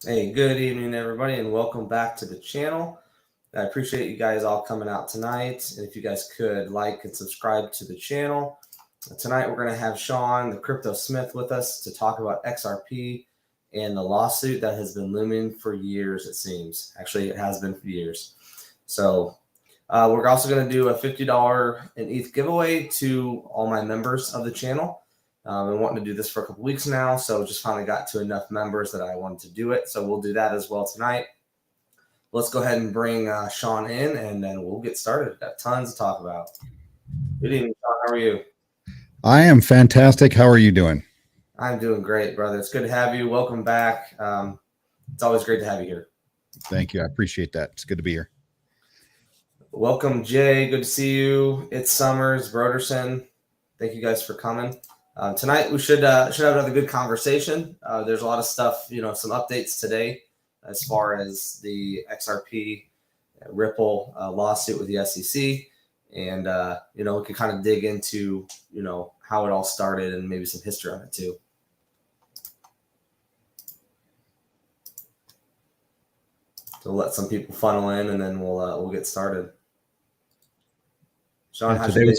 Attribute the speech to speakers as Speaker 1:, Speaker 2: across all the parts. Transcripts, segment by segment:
Speaker 1: Hey, good evening, everybody, and welcome back to the channel. I appreciate you guys all coming out tonight. And if you guys could like and subscribe to the channel. Tonight, we're going to have Sean, the Cryptosmith, with us to talk about XRP and the lawsuit that has been looming for years, it seems. Actually, it has been for years. So we're also going to do a $50 in ETH giveaway to all my members of the channel. Been wanting to do this for a couple weeks now, so just finally got to enough members that I wanted to do it. So we'll do that as well tonight. Let's go ahead and bring Sean in, and then we'll get started. Got tons to talk about. Good evening, Sean. How are you?
Speaker 2: I am fantastic. How are you doing?
Speaker 1: I'm doing great, brother. It's good to have you. Welcome back. It's always great to have you here.
Speaker 2: Thank you. I appreciate that. It's good to be here.
Speaker 1: Welcome, Jay. Good to see you. It's Summers, Broderson. Thank you guys for coming. Tonight we should have another good conversation. There's a lot of stuff, some updates today as far as the XRP Ripple lawsuit with the SEC, and we can kind of dig into how it all started and maybe some history on it too. So let some people funnel in, and then we'll get started. Sean, how's your day?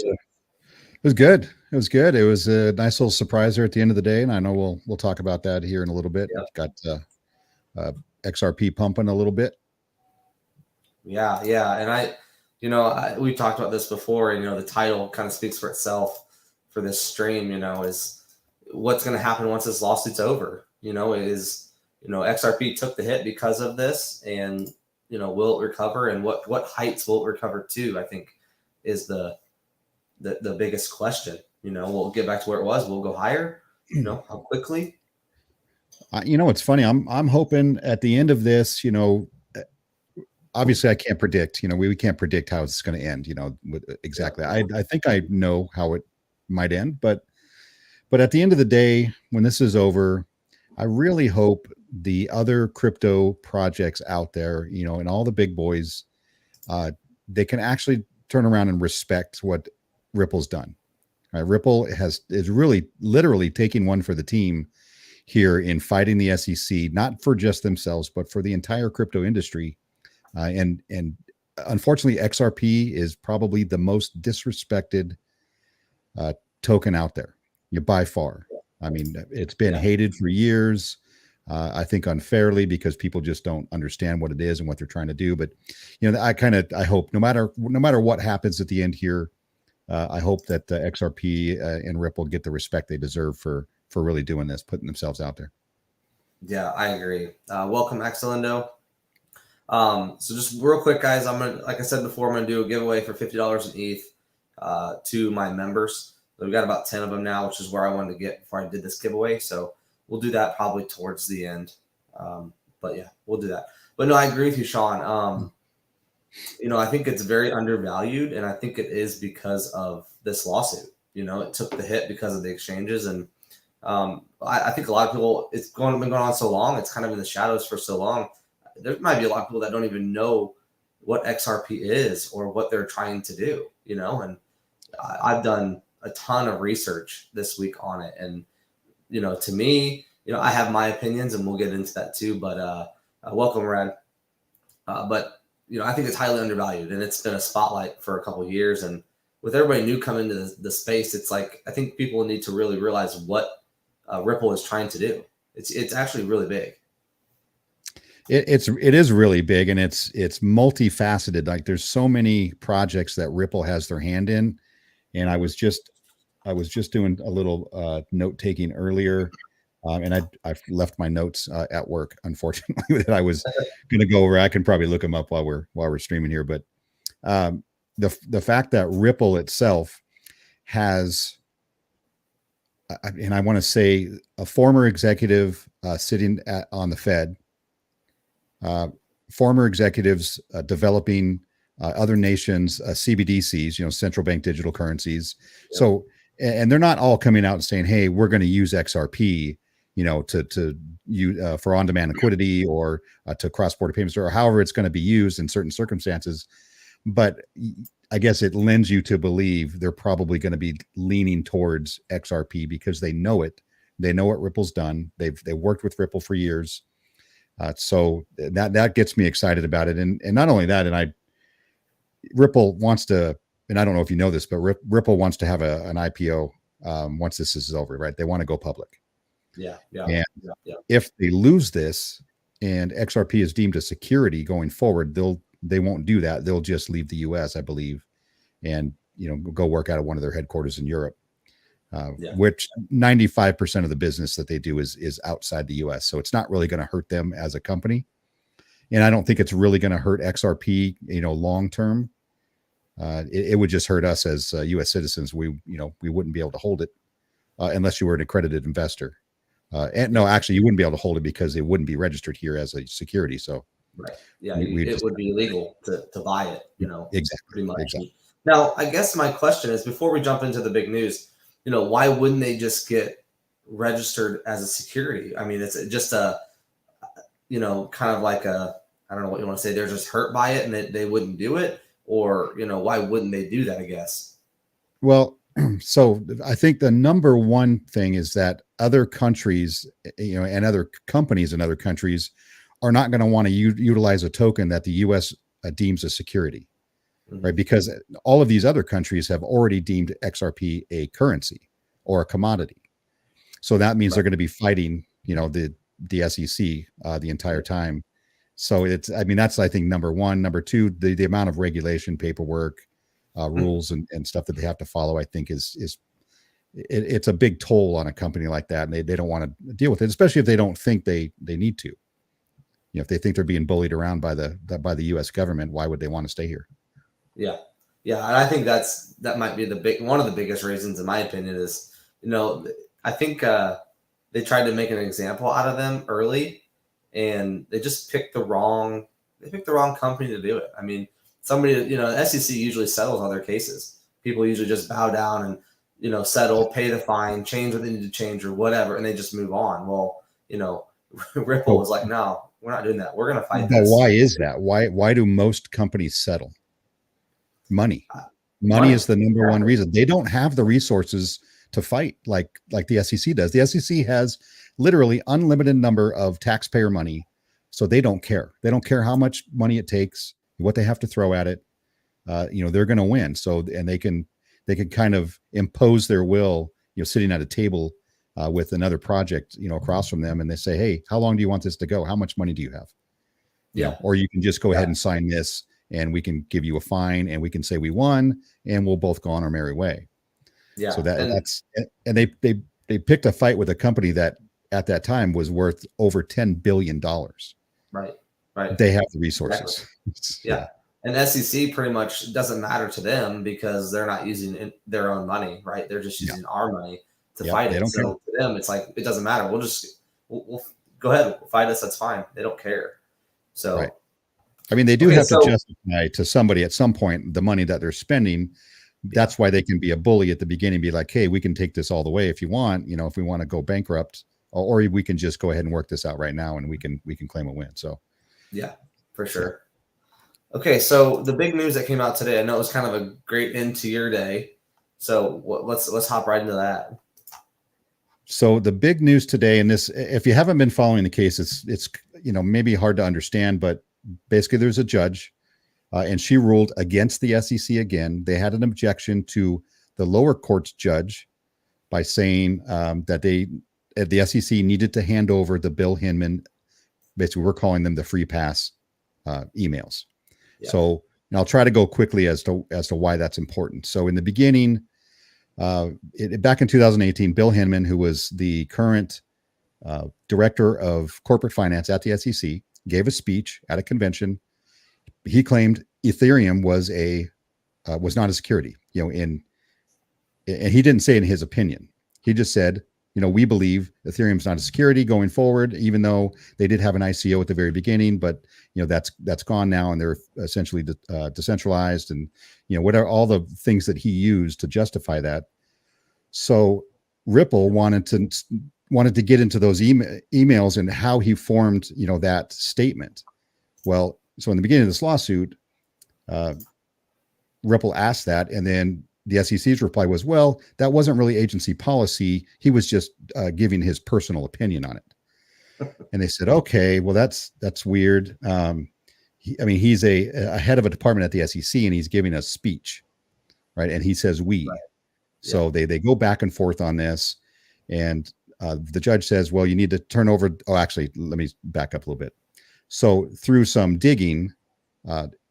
Speaker 2: It was good. It was good. It was a nice little surpriser at the end of the day, and I know we'll talk about that here in a little bit. Yeah. Got XRP pumping a little bit.
Speaker 1: Yeah, and we talked about this before. The title kind of speaks for itself for this stream. Is what's going to happen once this lawsuit's over. XRP took the hit because of this, and will it recover, and what heights will it recover to? I think is the biggest question. We'll get back to where it was. We'll go higher. How quickly?
Speaker 2: It's funny. I'm hoping at the end of this. Obviously, I can't predict. We can't predict how it's going to end. Exactly. I think I know how it might end, but at the end of the day, when this is over, I really hope the other crypto projects out there, and all the big boys, they can actually turn around and respect what Ripple's done. Right? Ripple is really literally taking one for the team here in fighting the SEC, not for just themselves, but for the entire crypto industry. And unfortunately, XRP is probably the most disrespected token out there, by far. I mean, it's been hated for years. I think unfairly, because people just don't understand what it is and what they're trying to do. But I hope no matter what happens at the end here, I hope that XRP and Ripple get the respect they deserve for really doing this, putting themselves out there.
Speaker 1: Yeah, I agree. Welcome, Excelindo. So just real quick, guys, like I said before, I'm gonna do a giveaway for $50 in ETH to my members. So we've got about 10 of them now, which is where I wanted to get before I did this giveaway. So we'll do that probably towards the end. But yeah, we'll do that. But no, I agree with you, Sean. I think it's very undervalued, and I think it is because of this lawsuit. It took the hit because of the exchanges, and I think a lot of people, been going on so long, it's kind of in the shadows for so long. There might be a lot of people that don't even know what XRP is or what they're trying to do, and I've done a ton of research this week on it. And, to me, I have my opinions, and we'll get into that too, but welcome, Red. But I think it's highly undervalued, and it's been a spotlight for a couple of years. And with everybody new coming into the space, it's like, I think people need to really realize what Ripple is trying to do. It's actually really big.
Speaker 2: It is really big, and it's multifaceted. Like, there's so many projects that Ripple has their hand in. And I was just doing a little note taking earlier. And I left my notes at work, unfortunately, that I was going to go over. I can probably look them up while we're streaming here. But the fact that Ripple itself has, and I want to say, a former executive sitting on the Fed, former executives developing other nations CBDCs, central bank digital currencies. Yep. So, and they're not all coming out and saying, "Hey, we're going to use XRP." to you for on-demand liquidity or to cross-border payments or however it's going to be used in certain circumstances. But I guess it lends you to believe they're probably going to be leaning towards XRP because they know it. They know what Ripple's done. They've worked with Ripple for years. So that gets me excited about it. And not only that, Ripple wants to, and I don't know if you know this, but Ripple wants to have an IPO once this is over, right? They want to go public.
Speaker 1: Yeah.
Speaker 2: And if they lose this and XRP is deemed a security going forward, they won't do that. They'll just leave the US, I believe, and go work out of one of their headquarters in Europe, which 95% of the business that they do is outside the US. So it's not really going to hurt them as a company. And I don't think it's really going to hurt XRP, long term. It would just hurt us as US citizens. We wouldn't be able to hold it unless you were an accredited investor. And no, actually, you wouldn't be able to hold it because it wouldn't be registered here as a security. So,
Speaker 1: right, yeah, it would be illegal to buy it.
Speaker 2: Exactly,
Speaker 1: pretty much.
Speaker 2: Exactly.
Speaker 1: Now, I guess my question is, before we jump into the big news, why wouldn't they just get registered as a security? I mean, it's just a, kind of like a, I don't know what you want to say. They're just hurt by it and they wouldn't do it, or why wouldn't they do that? I guess.
Speaker 2: Well, so I think the number one thing is that other countries, and other companies in other countries are not going to want to utilize a token that the US deems a security, right? Because all of these other countries have already deemed XRP a currency or a commodity. So that means they're going to be fighting, the SEC the entire time. So that's, I think, number one. Number two, the amount of regulation, paperwork, rules and stuff that they have to follow, I think it's a big toll on a company like that. And they don't want to deal with it, especially if they don't think they need to. If they think they're being bullied around by the US government, why would they want to stay here?
Speaker 1: Yeah. And I think that might be one of the biggest reasons, in my opinion, is, I think they tried to make an example out of them early, and they just picked the wrong company to do it. I mean, somebody, the SEC usually settles all their cases. People usually just bow down and, settle, pay the fine, change what they need to change or whatever, and they just move on. Well, Ripple was like, no, we're not doing that. We're going to fight this.
Speaker 2: Why is that? Why do most companies settle? Money is the number one reason. They don't have the resources to fight like the SEC does. The SEC has literally unlimited number of taxpayer money, so they don't care. They don't care how much money it takes, what they have to throw at it. They're going to win. So, and they can kind of impose their will, sitting at a table with another project, across from them, and they say, hey, how long do you want this to go? How much money do you have? Or you can just go ahead and sign this, and we can give you a fine, and we can say we won, and we'll both go on our merry way. Yeah. So and they picked a fight with a company that at that time was worth over $10 billion.
Speaker 1: Right.
Speaker 2: They have the resources.
Speaker 1: Exactly. Yeah. And SEC pretty much doesn't matter to them because they're not using their own money, right? They're just using our money to fight it. So to them, it's like, it doesn't matter. We'll go ahead, fight us. That's fine. They don't care. So,
Speaker 2: right. I mean, they do have to justify to somebody at some point the money that they're spending. That's why they can be a bully at the beginning, be like, hey, we can take this all the way if you want, if we want to go bankrupt, or we can just go ahead and work this out right now and we can claim a win. So,
Speaker 1: yeah, for sure. Okay, so the big news that came out today, I know it was kind of a great end to your day. So let's hop right into that.
Speaker 2: So the big news today, and this, if you haven't been following the case, it's maybe hard to understand, but basically there's a judge, and she ruled against the SEC again. They had an objection to the lower court's judge by saying that the SEC needed to hand over the Bill Hinman, basically we're calling them the free pass emails. Yeah. So I'll try to go quickly as to why that's important. So in the beginning, back in 2018, Bill Hinman, who was the current director of corporate finance at the SEC, gave a speech at a convention. He claimed Ethereum was not a security, and he didn't say in his opinion. He just said, we believe Ethereum's not a security going forward, even though they did have an ICO at the very beginning, but that's gone now, and they're essentially decentralized, and whatever, all the things that he used to justify that. So Ripple wanted to wanted to get into those emails and how he formed, that statement. Well, so in the beginning of this lawsuit, Ripple asked that, and then the SEC's reply was, well, that wasn't really agency policy. He was just giving his personal opinion on it. And they said, okay, well, that's weird. He's a head of a department at the SEC, and he's giving a speech, right? And he says we. Right. So they go back and forth on this, and the judge says, well, you need to turn over. Oh, actually, let me back up a little bit. So through some digging,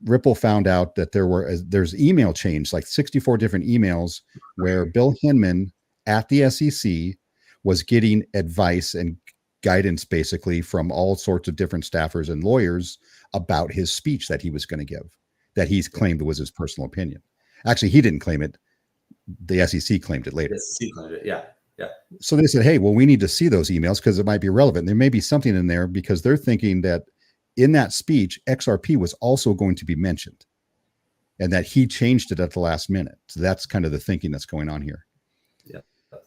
Speaker 2: Ripple found out that there's email chains, like 64 different emails, where Bill Hinman at the SEC was getting advice and guidance basically from all sorts of different staffers and lawyers about his speech that he was going to give, that he's claimed was his personal opinion. Actually, he didn't claim it. The SEC claimed it later.
Speaker 1: The SEC claimed it, yeah.
Speaker 2: So they said, hey, well, we need to see those emails because it might be relevant. There may be something in there because they're thinking that in that speech, XRP was also going to be mentioned and that he changed it at the last minute. So that's kind of the thinking that's going on here.
Speaker 1: Yeah.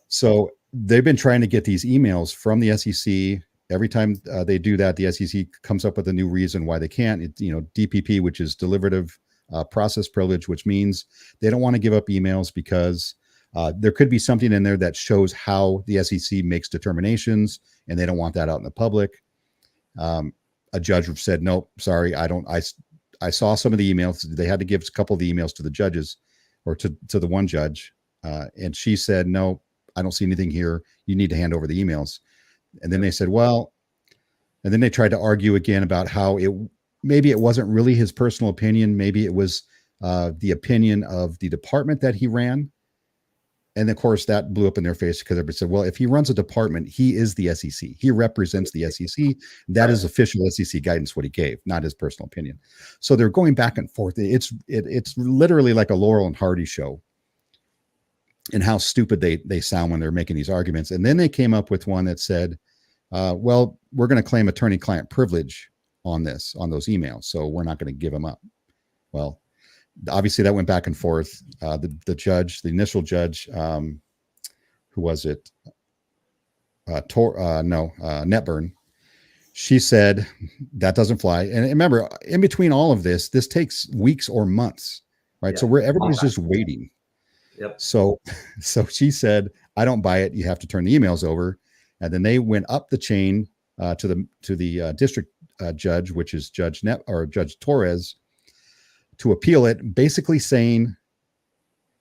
Speaker 2: So they've been trying to get these emails from the SEC. Every time they do that, the SEC comes up with a new reason why they can't. DPP, which is deliberative process privilege, which means they don't want to give up emails because there could be something in there that shows how the SEC makes determinations, and they don't want that out in the public. A judge said, nope, sorry, I saw some of the emails. They had to give a couple of the emails to the judges or to the one judge. And she said, no, I don't see anything here. You need to hand over the emails. And then they said, well, and then they tried to argue again about how maybe it wasn't really his personal opinion. Maybe it was the opinion of the department that he ran. And of course that blew up in their face because everybody said, well, if he runs a department, he is the SEC. He represents the SEC. That is official SEC guidance, what he gave, not his personal opinion. So they're going back and forth. It's literally like a Laurel and Hardy show and how stupid they sound when they're making these arguments. And then they came up with one that said, well, we're going to claim attorney-client privilege on those emails. So we're not going to give them up. Well, obviously that went back and forth. The initial judge, who was it? Netburn. She said that doesn't fly. And remember, in between all of this takes weeks or months, right? Yeah. So everybody's just waiting.
Speaker 1: Yep.
Speaker 2: So she said, I don't buy it. You have to turn the emails over. And then they went up the chain to the district judge, which is Judge Torres, to appeal it, basically saying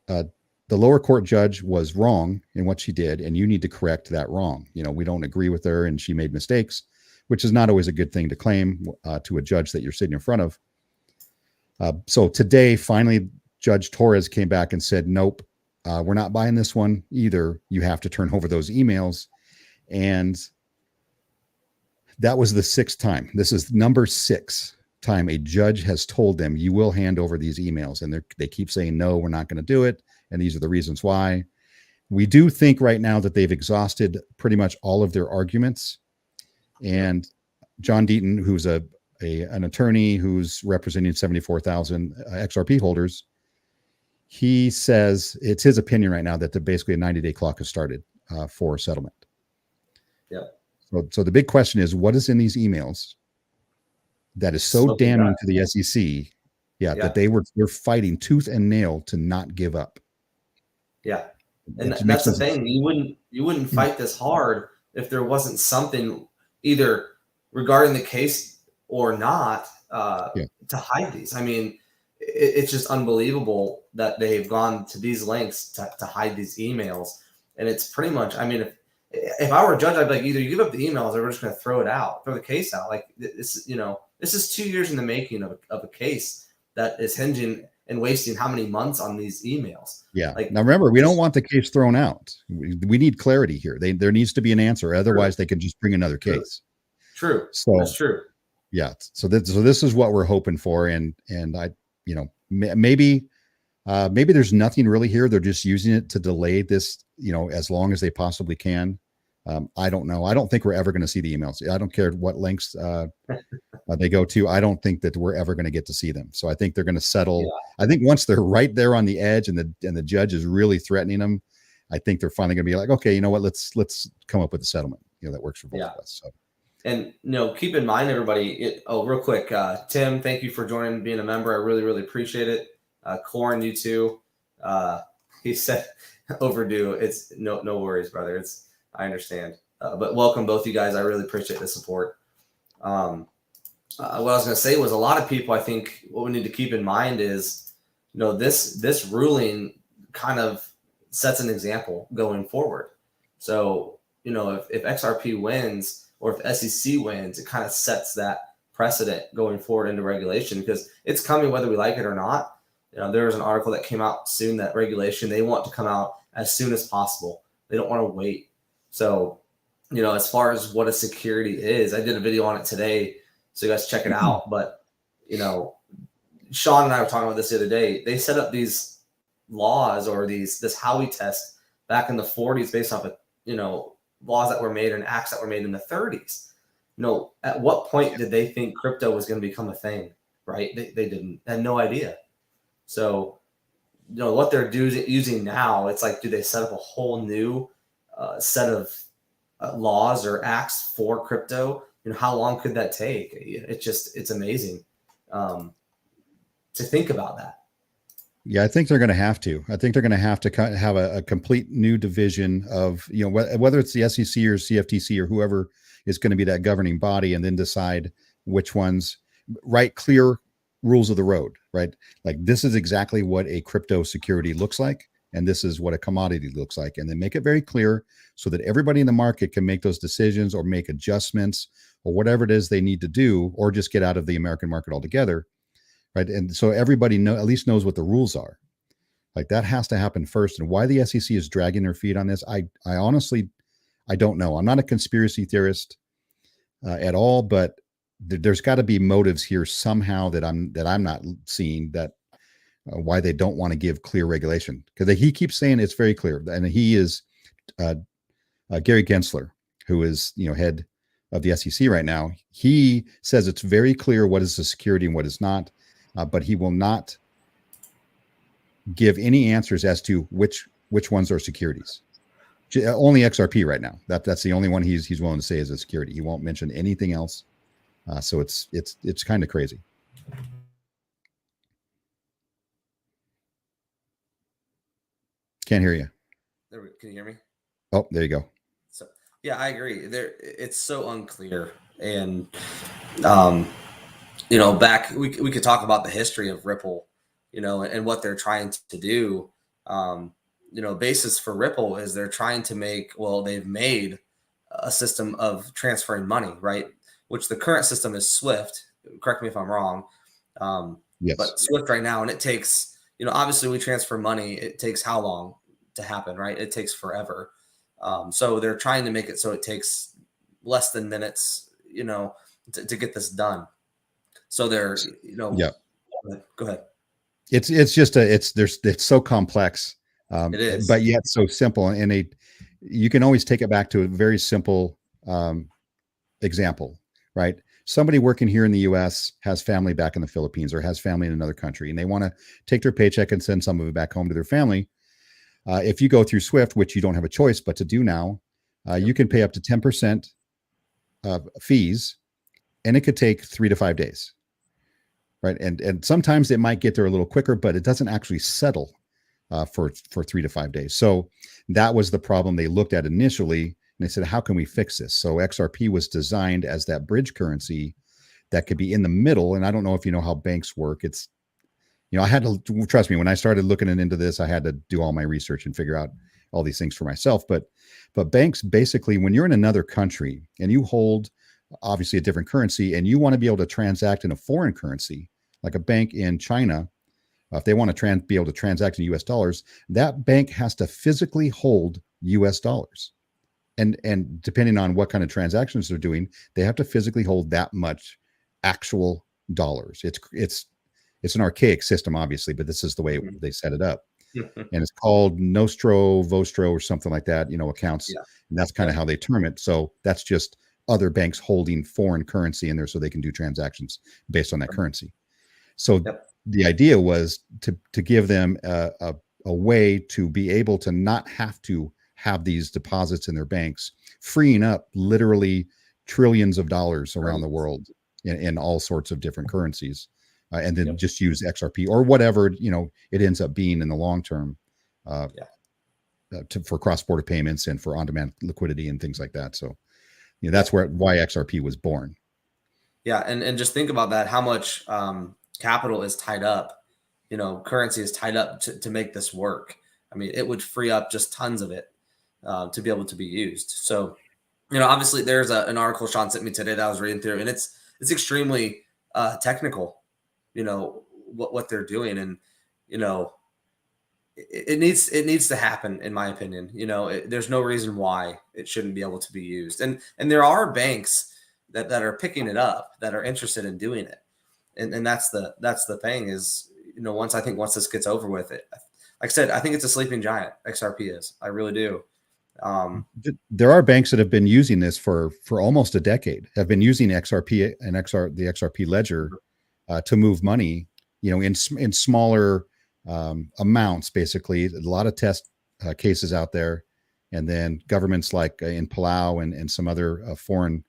Speaker 2: the lower court judge was wrong in what she did, and you need to correct that wrong. We don't agree with her, and she made mistakes, which is not always a good thing to claim to a judge that you're sitting in front of. So today, finally, Judge Torres came back and said, nope, we're not buying this one either. You have to turn over those emails. And that was the sixth time. This is number 6 time a judge has told them, you will hand over these emails. And they keep saying, no, we're not going to do it. And these are the reasons why. We do think right now that they've exhausted pretty much all of their arguments. And John Deaton, who's an attorney who's representing 74,000 XRP holders, he says it's his opinion right now that basically a 90-day clock has started for settlement.
Speaker 1: Yeah.
Speaker 2: So the big question is, what is in these emails that is so damning to the SEC? Yeah, that they're fighting tooth and nail to not give up.
Speaker 1: Yeah, and that's the thing. You wouldn't fight this hard if there wasn't something either regarding the case or not to hide these. I mean, it's just unbelievable that they've gone to these lengths to hide these emails. And it's pretty much, I mean, if I were a judge, I'd be like, either you give up the emails or we're just going to throw the case out. Like this, this is 2 years in the making of a case that is hinging and wasting how many months on these emails. Yeah.
Speaker 2: Now remember, we don't want the case thrown out. We need clarity here. There needs to be an answer. Otherwise they can just bring another case.
Speaker 1: True.
Speaker 2: So
Speaker 1: that's true.
Speaker 2: Yeah. So this is what we're hoping for. And maybe there's nothing really here. They're just using it to delay this, as long as they possibly can. I don't know. I don't think we're ever going to see the emails. I don't care what lengths they go to. I don't think that we're ever going to get to see them. So I think they're going to settle. Yeah. I think once they're right there on the edge and the judge is really threatening them, I think they're finally going to be like, okay, you know what, let's come up with a settlement, that works for both of us. So.
Speaker 1: And keep in mind, everybody. Real quick, Tim, thank you for joining, being a member. I really, really appreciate it. Corin, you too. He said overdue. It's no worries, brother. I understand. But welcome both you guys. I really appreciate the support. What I was going to say was, a lot of people, I think what we need to keep in mind is, this ruling kind of sets an example going forward. So, if XRP wins, or if SEC wins, it kind of sets that precedent going forward into regulation, because it's coming whether we like it or not. There was an article that came out soon that regulation, they want to come out as soon as possible. They don't want to wait. So, as far as what a security is, I did a video on it today, so you guys check it out. But, Sean and I were talking about this the other day. They set up these laws, or this Howey test back in the 40s based off of, laws that were made and acts that were made in the 30s. At what point did they think crypto was going to become a thing, right? They didn't, had no idea. So, what they're using now, it's like, do they set up a whole new set of laws or acts for crypto? How long could that take? It's amazing to think about that.
Speaker 2: Yeah, I think they're going to have to. I think they're going to have a complete new division of, whether it's the SEC or CFTC or whoever is going to be that governing body, and then decide which ones, write clear rules of the road, right? Like, this is exactly what a crypto security looks like, and this is what a commodity looks like, and then make it very clear so that everybody in the market can make those decisions or make adjustments or whatever it is they need to do, or just get out of the American market altogether. Right. And so everybody at least knows what the rules are. Like, that has to happen first. And why the SEC is dragging their feet on this, I honestly, I don't know. I'm not a conspiracy theorist at all, but there's got to be motives here somehow that I'm not seeing, that why they don't want to give clear regulation. Because he keeps saying it's very clear. And he is Gary Gensler, who is, head of the SEC right now. He says it's very clear what is a security and what is not. But he will not give any answers as to which ones are securities. Only XRP right now. That's the only one he's willing to say is a security. He won't mention anything else. So it's kind of crazy. Can't hear you.
Speaker 1: Can you hear me?
Speaker 2: Oh, there you go.
Speaker 1: So yeah, I agree. It's so unclear, and back we could talk about the history of Ripple, and what they're trying to do. Basis for Ripple is they're trying to they've made a system of transferring money, right? Which the current system is SWIFT. Correct me if I'm wrong.
Speaker 2: Yes.
Speaker 1: But SWIFT right now, and it takes, obviously we transfer money. It takes how long to happen, right? It takes forever. So they're trying to make it so it takes less than minutes, to get this done. So they're,
Speaker 2: yeah.
Speaker 1: Go ahead.
Speaker 2: It's so complex,
Speaker 1: it is,
Speaker 2: but yet so simple. And you can always take it back to a very simple example, right? Somebody working here in the US has family back in the Philippines, or has family in another country, and they want to take their paycheck and send some of it back home to their family. If you go through SWIFT, which you don't have a choice but to do now, you can pay up to 10% fees, and it could take 3 to 5 days. Right. And sometimes it might get there a little quicker, but it doesn't actually settle for 3 to 5 days. So that was the problem they looked at initially. And they said, how can we fix this? So XRP was designed as that bridge currency that could be in the middle. And I don't know if you know how banks work. It's, I had to, trust me, when I started looking into this, I had to do all my research and figure out all these things for myself. But banks, basically, when you're in another country and you hold obviously a different currency, and you want to be able to transact in a foreign currency, like a bank in China, if they want to be able to transact in US dollars, that bank has to physically hold US dollars. And depending on what kind of transactions they're doing, they have to physically hold that much actual dollars. It's an archaic system, obviously, but this is the way they set it up. And it's called Nostro, Vostro, or something like that, accounts. Yeah. And that's kind of how they term it. So that's just other banks holding foreign currency in there so they can do transactions based on that currency. So the idea was to give them a a way to be able to not have to have these deposits in their banks, freeing up literally trillions of dollars around the world in all sorts of different currencies, and then just use XRP or whatever, you know, it ends up being in the long term, for cross-border payments and for on-demand liquidity and things like that. So, you know, that's why XRP was born.
Speaker 1: Yeah, and just think about that, how much capital is tied up, you know, currency is tied up to make this work. I mean, it would free up just tons of it to be able to be used. So, you know, obviously there's an article Sean sent me today that I was reading through, and it's extremely technical, you know, what they're doing. And, you know, it needs to happen, in my opinion. You know, there's no reason why it shouldn't be able to be used. And there are banks that are picking it up, that are interested in doing it. And that's the thing is, you know, once this gets over with, it, like I said, I think it's a sleeping giant. XRP is. I really do.
Speaker 2: There are banks that have been using this for almost a decade, have been using XRP and the XRP ledger to move money, you know, in smaller amounts, basically. A lot of test cases out there. And then governments like in Palau and some other foreign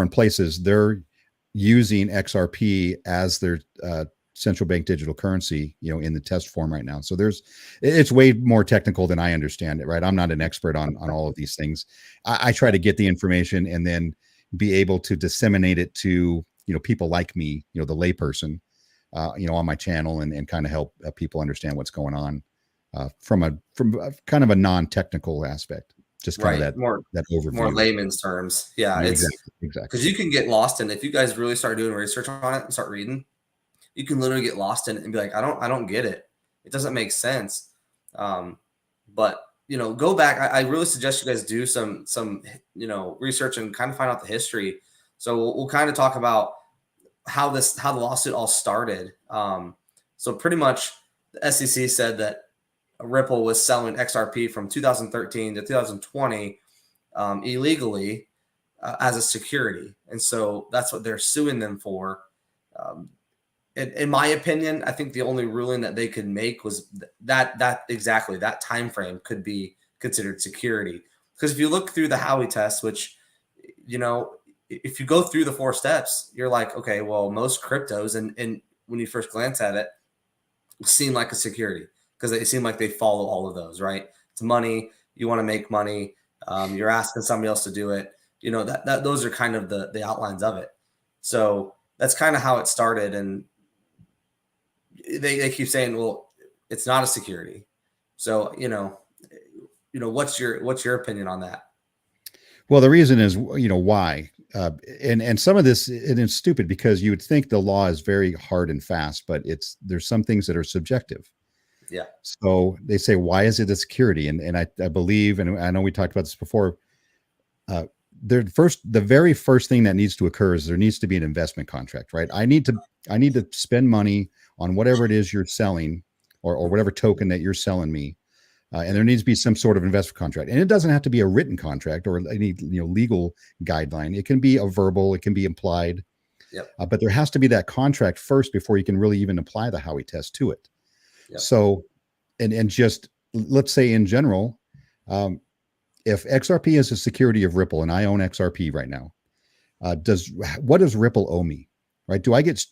Speaker 2: places, they're using XRP as their central bank digital currency, you know, in the test form right now. So it's way more technical than I understand it, right? I'm not an expert on all of these things. I try to get the information and then be able to disseminate it to, you know, people like me, you know, the layperson, you know, on my channel, and kind of help people understand what's going on from a kind of a non-technical aspect. Just kind of that overview.
Speaker 1: More layman's terms. Yeah,
Speaker 2: exactly.
Speaker 1: Because you can get lost in, if you guys really start doing research on it and start reading, you can literally get lost in it and be like, I don't get it. It doesn't make sense. But, you know, go back. I really suggest you guys do some, you know, research and kind of find out the history. So we'll kind of talk about how the lawsuit all started. So pretty much the SEC said that Ripple was selling XRP from 2013 to 2020 illegally as a security. And so that's what they're suing them for. In my opinion, I think the only ruling that they could make was that exactly that time frame could be considered security. Because if you look through the Howey test, which, you know, if you go through the 4 steps, you're like, okay, well, most cryptos, and when you first glance at it, seem like a security because they seem like they follow all of those, right? It's money. You want to make money. You're asking somebody else to do it. You know, that those are kind of the outlines of it. So that's kind of how it started. And they keep saying, well, it's not a security. So, you know, what's your opinion on that?
Speaker 2: Well, the reason is, you know, why, and some of this, it is stupid because you would think the law is very hard and fast, but there's some things that are subjective.
Speaker 1: Yeah.
Speaker 2: So they say, why is it a security? And I believe, and I know we talked about this before, the very first thing that needs to occur is there needs to be an investment contract, right? I need to spend money on whatever it is you're selling, or whatever token that you're selling me. And there needs to be some sort of investment contract. And it doesn't have to be a written contract or any, you know, legal guideline. It can be a verbal, it can be implied.
Speaker 1: Yep.
Speaker 2: But there has to be that contract first before you can really even apply the Howey test to it. Yep. So, and just let's say in general, if XRP is a security of Ripple and I own XRP right now, what does Ripple owe me? Right? Do I get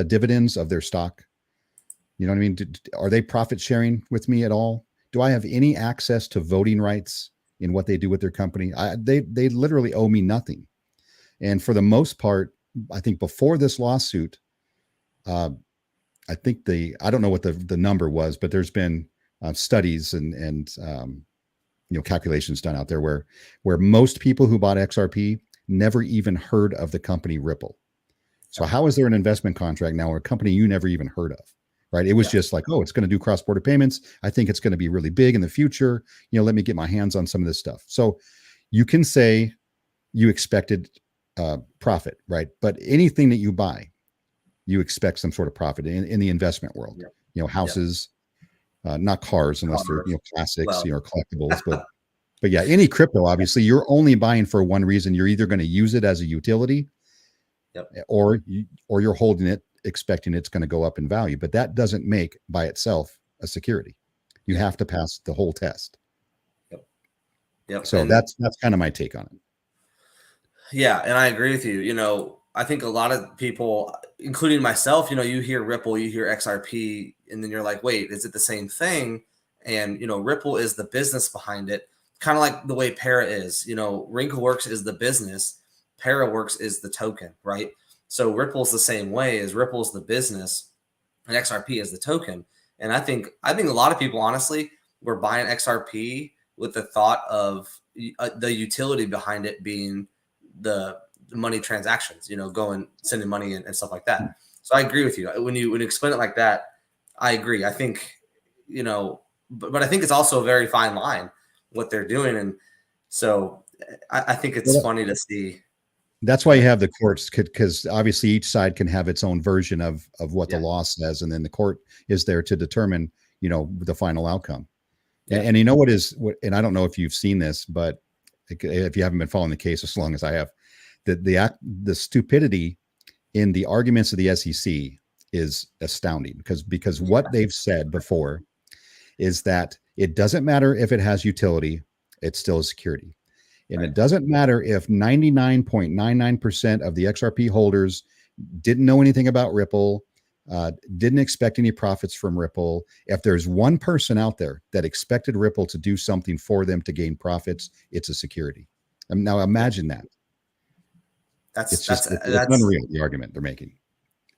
Speaker 2: dividends of their stock? You know what I mean? Are they profit sharing with me at all? Do I have any access to voting rights in what they do with their company? They literally owe me nothing. And for the most part, I think before this lawsuit, I think I don't know what the number was, but there's been studies and you know, calculations done out there where most people who bought XRP never even heard of the company Ripple. So how is there an investment contract now, or a company you never even heard of? Right. It was just like, oh, it's going to do cross-border payments. I think it's going to be really big in the future. You know, let me get my hands on some of this stuff. So you can say you expected profit, right? But anything that you buy, you expect some sort of profit in the investment world. Yeah. You know, houses, not cars, unless they're, you know, classics, you know, collectibles. But yeah, any crypto, obviously, you're only buying for one reason. You're either going to use it as a utility, or you're holding it expecting it's going to go up in value. But that doesn't make by itself a security. You have to pass the whole test.
Speaker 1: Yep. Yep.
Speaker 2: So
Speaker 1: And
Speaker 2: that's kind of my take on it.
Speaker 1: yeah, and I agree with you. I think a lot of people, including myself, you hear Ripple, you hear XRP, and then you're like, wait, is it the same thing? And Ripple is the business behind it, kind of like the way Para is. Wrinkleworks is the business, Paraworks is the token, right? So Ripple's the same way, as Ripple's the business, and XRP is the token. And I think a lot of people, honestly, were buying XRP with the thought of the utility behind it being the money transactions, going, sending money and stuff like that. So I agree with you. When you explain it like that, I agree. I think, but I think it's also a very fine line what they're doing. And so I think it's funny to see.
Speaker 2: That's why you have the courts, because obviously each side can have its own version of what the law says. And then the court is there to determine, the final outcome. Yeah. And and I don't know if you've seen this, but if you haven't been following the case as long as I have, the stupidity in the arguments of the SEC is astounding, because what they've said before is that it doesn't matter if it has utility, it's still a security. And It doesn't matter if 99.99% of the XRP holders didn't know anything about Ripple, didn't expect any profits from Ripple. If there's one person out there that expected Ripple to do something for them to gain profits, it's a security. Now imagine that. It's unreal, the argument they're making.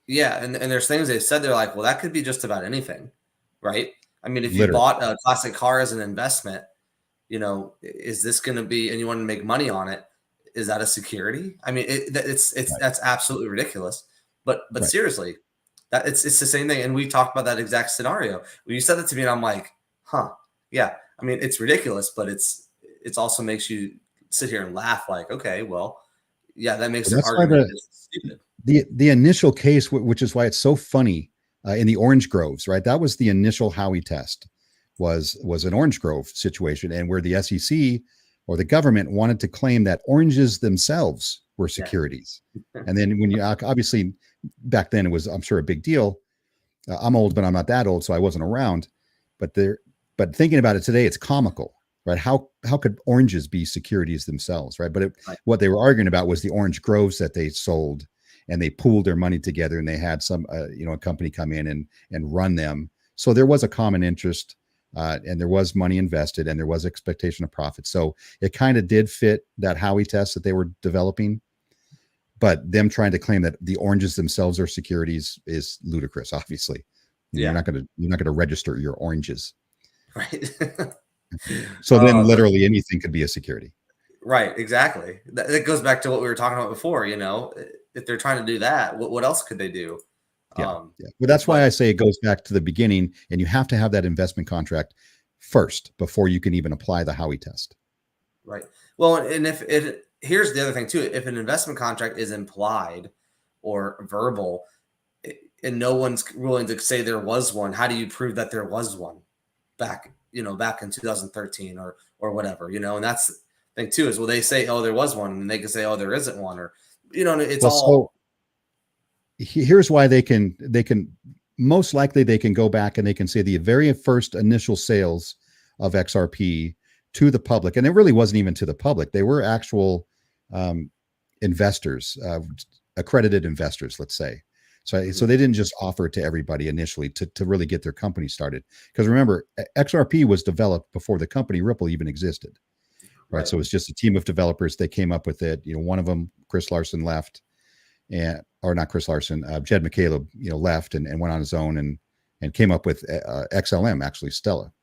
Speaker 1: Yeah, and there's things they said, they're like, well, that could be just about anything, right? I mean, if you bought a classic car as an investment, is this going to be, and you want to make money on it, is that a security? I mean, that's absolutely ridiculous. But seriously, that it's the same thing. And we talked about that exact scenario. When you said it to me, and I'm like, yeah. I mean, it's ridiculous, but it's also makes you sit here and laugh. Like, okay, well, yeah, that makes the argument stupid.
Speaker 2: The initial case, which is why it's so funny, in the orange groves, right? That was the initial Howey test. Was an orange grove situation, and where the SEC or the government wanted to claim that oranges themselves were securities. And then when you obviously back then it was, I'm sure, a big deal. I'm old, but I'm not that old, so I wasn't around. But thinking about it today, it's comical, right? How could oranges be securities themselves, right? But what they were arguing about was the orange groves that they sold, and they pooled their money together, and they had some a company come in and run them. So there was a common interest. And there was money invested, and there was expectation of profit. So it kind of did fit that Howey test that they were developing. But them trying to claim that the oranges themselves are securities is ludicrous. Obviously, you're not going to register your oranges,
Speaker 1: right?
Speaker 2: So then, literally anything could be a security.
Speaker 1: Right. Exactly. That goes back to what we were talking about before. If they're trying to do that, what else could they do?
Speaker 2: Well, that's why I say it goes back to the beginning, and you have to have that investment contract first before you can even apply the Howey test.
Speaker 1: Right. Well, and here's the other thing too. If an investment contract is implied or verbal, and no one's willing to say there was one, how do you prove that there was one back in 2013 or whatever, and that's the thing too, is, well, they say, oh, there was one, and they can say, oh, there isn't one, or, it's all.
Speaker 2: Here's why they can most likely they can go back and they can say the very first initial sales of XRP to the public, and it really wasn't even to the public. They were actual investors, accredited investors, let's say. So they didn't just offer it to everybody initially to really get their company started. Because remember, XRP was developed before the company Ripple even existed, right? So it was just a team of developers. They came up with it. One of them, Chris Larson, left. Or not Chris Larson, Jed McCaleb, left and went on his own and came up with XLM, actually Stellar.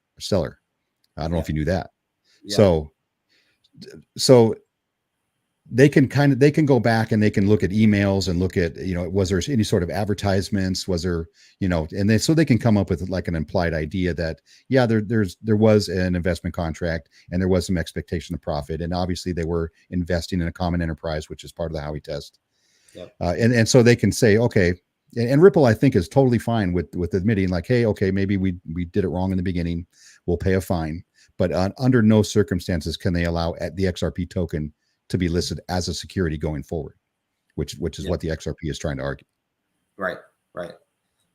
Speaker 2: I don't know if you knew that. Yeah. So they can go back and they can look at emails and look at, was there any sort of advertisements? Was there, and so they can come up with like an implied idea that, yeah, there was an investment contract and there was some expectation of profit. And obviously they were investing in a common enterprise, which is part of the Howey test. Yep. And so they can say, okay, and Ripple, I think, is totally fine with admitting like, hey, okay, maybe we did it wrong in the beginning. We'll pay a fine. But under no circumstances can they allow the XRP token to be listed as a security going forward, which is what the XRP is trying to argue.
Speaker 1: Right.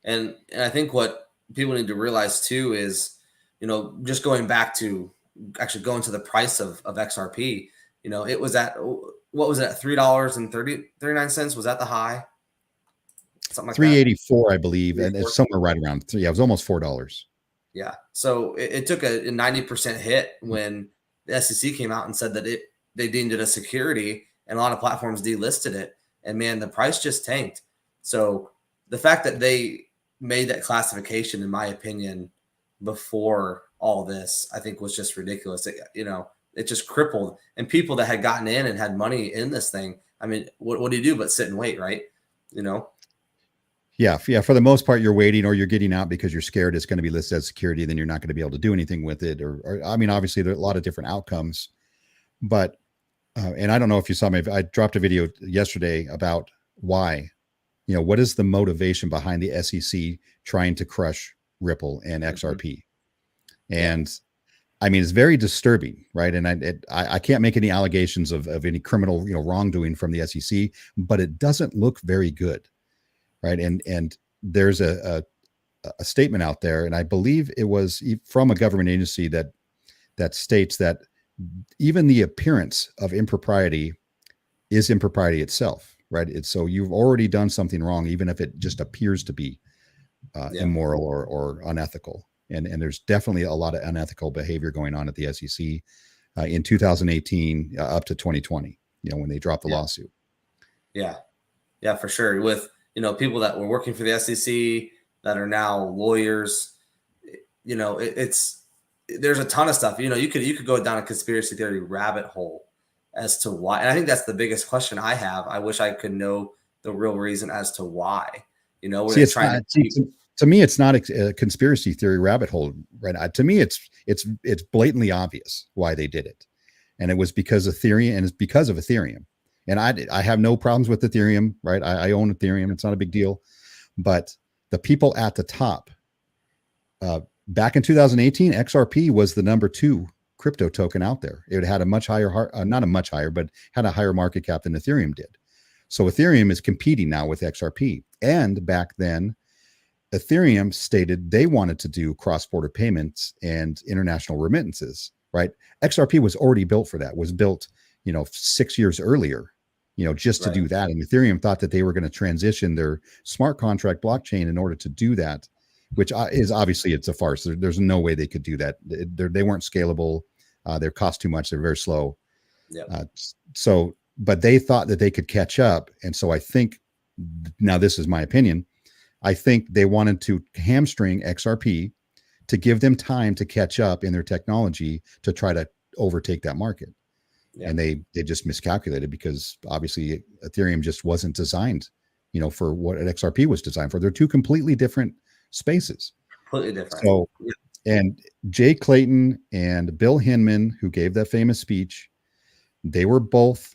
Speaker 1: And I think what people need to realize too is, just going back to actually going to the price of XRP, it was at, what was it, at $3.39? Was that the high? Something like that.
Speaker 2: 384, I believe, and it's somewhere right around three. Yeah, it was almost $4.
Speaker 1: Yeah. So it took a 90% hit when the SEC came out and said that they deemed it a security, and a lot of platforms delisted it. And man, the price just tanked. So the fact that they made that classification, in my opinion, before all this, I think was just ridiculous. It just crippled. And people that had gotten in and had money in this thing, I mean, what do you do but sit and wait, right?
Speaker 2: Yeah. For the most part, you're waiting or you're getting out because you're scared it's going to be listed as security. Then you're not going to be able to do anything with it. Or I mean, obviously, there are a lot of different outcomes. But, and I don't know if you saw I dropped a video yesterday about why, what is the motivation behind the SEC trying to crush Ripple and XRP? And I mean, it's very disturbing, right? And I can't make any allegations of any criminal, wrongdoing from the SEC, but it doesn't look very good. Right. And there's a statement out there, and I believe it was from a government agency that states that even the appearance of impropriety is impropriety itself. Right. So you've already done something wrong, even if it just appears to be immoral or unethical. And there's definitely a lot of unethical behavior going on at the SEC in 2018 up to 2020, when they dropped the lawsuit.
Speaker 1: Yeah, for sure. With people that were working for the SEC that are now lawyers, there's a ton of stuff. You could go down a conspiracy theory rabbit hole as to why. And I think that's the biggest question I have. I wish I could know the real reason as to why. To
Speaker 2: me, it's not a conspiracy theory rabbit hole, right? To me, it's blatantly obvious why they did it, and it was because of Ethereum, and it's because of Ethereum. And I have no problems with Ethereum, right? I own Ethereum. It's not a big deal. But the people at the top, back in 2018, XRP was the number 2 crypto token out there. It had a much higher, not a much higher, but had a higher market cap than Ethereum did. So Ethereum is competing now with XRP. And back then, Ethereum stated they wanted to do cross-border payments and international remittances, right? XRP was already built for that, was built 6 years earlier, just to do that. And Ethereum thought that they were going to transition their smart contract blockchain in order to do that, which is obviously it's a farce. There's no way they could do that. They weren't scalable. They cost too much. They're very slow. Yeah. But they thought that they could catch up. And so I think, now this is my opinion, I think they wanted to hamstring XRP to give them time to catch up in their technology to try to overtake that market. Yeah. And they just miscalculated, because obviously Ethereum just wasn't designed, for what an XRP was designed for. They're two completely different spaces.
Speaker 1: Completely different.
Speaker 2: So, and Jay Clayton and Bill Hinman, who gave that famous speech, they were both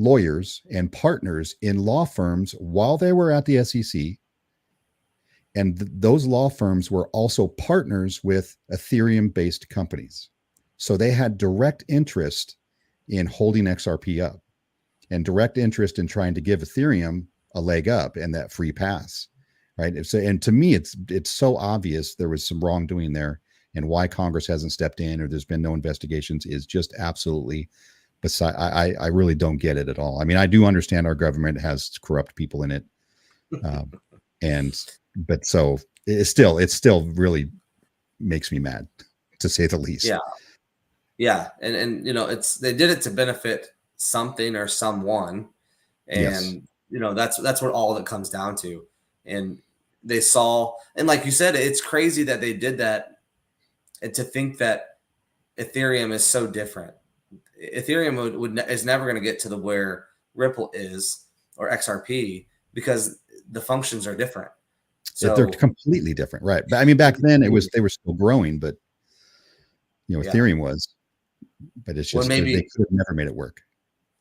Speaker 2: lawyers and partners in law firms while they were at the SEC. And those law firms were also partners with Ethereum-based companies. So they had direct interest in holding XRP up, and direct interest in trying to give Ethereum a leg up and that free pass, right? And to me, it's so obvious there was some wrongdoing there, and why Congress hasn't stepped in or there's been no investigations is just absolutely beside. I really don't get it at all. I mean, I do understand our government has corrupt people in it, but so it still really makes me mad, to say the least.
Speaker 1: Yeah. Yeah. And they did it to benefit something or someone. And, that's what all that comes down to. And they saw, and like you said, it's crazy that they did that, and to think that Ethereum is so different. Ethereum is never going to get to the where Ripple is, or XRP, because the functions are different. So
Speaker 2: they're completely different, right? But I mean, back then they were still growing, but Ethereum was. But it's just they could have never made it work.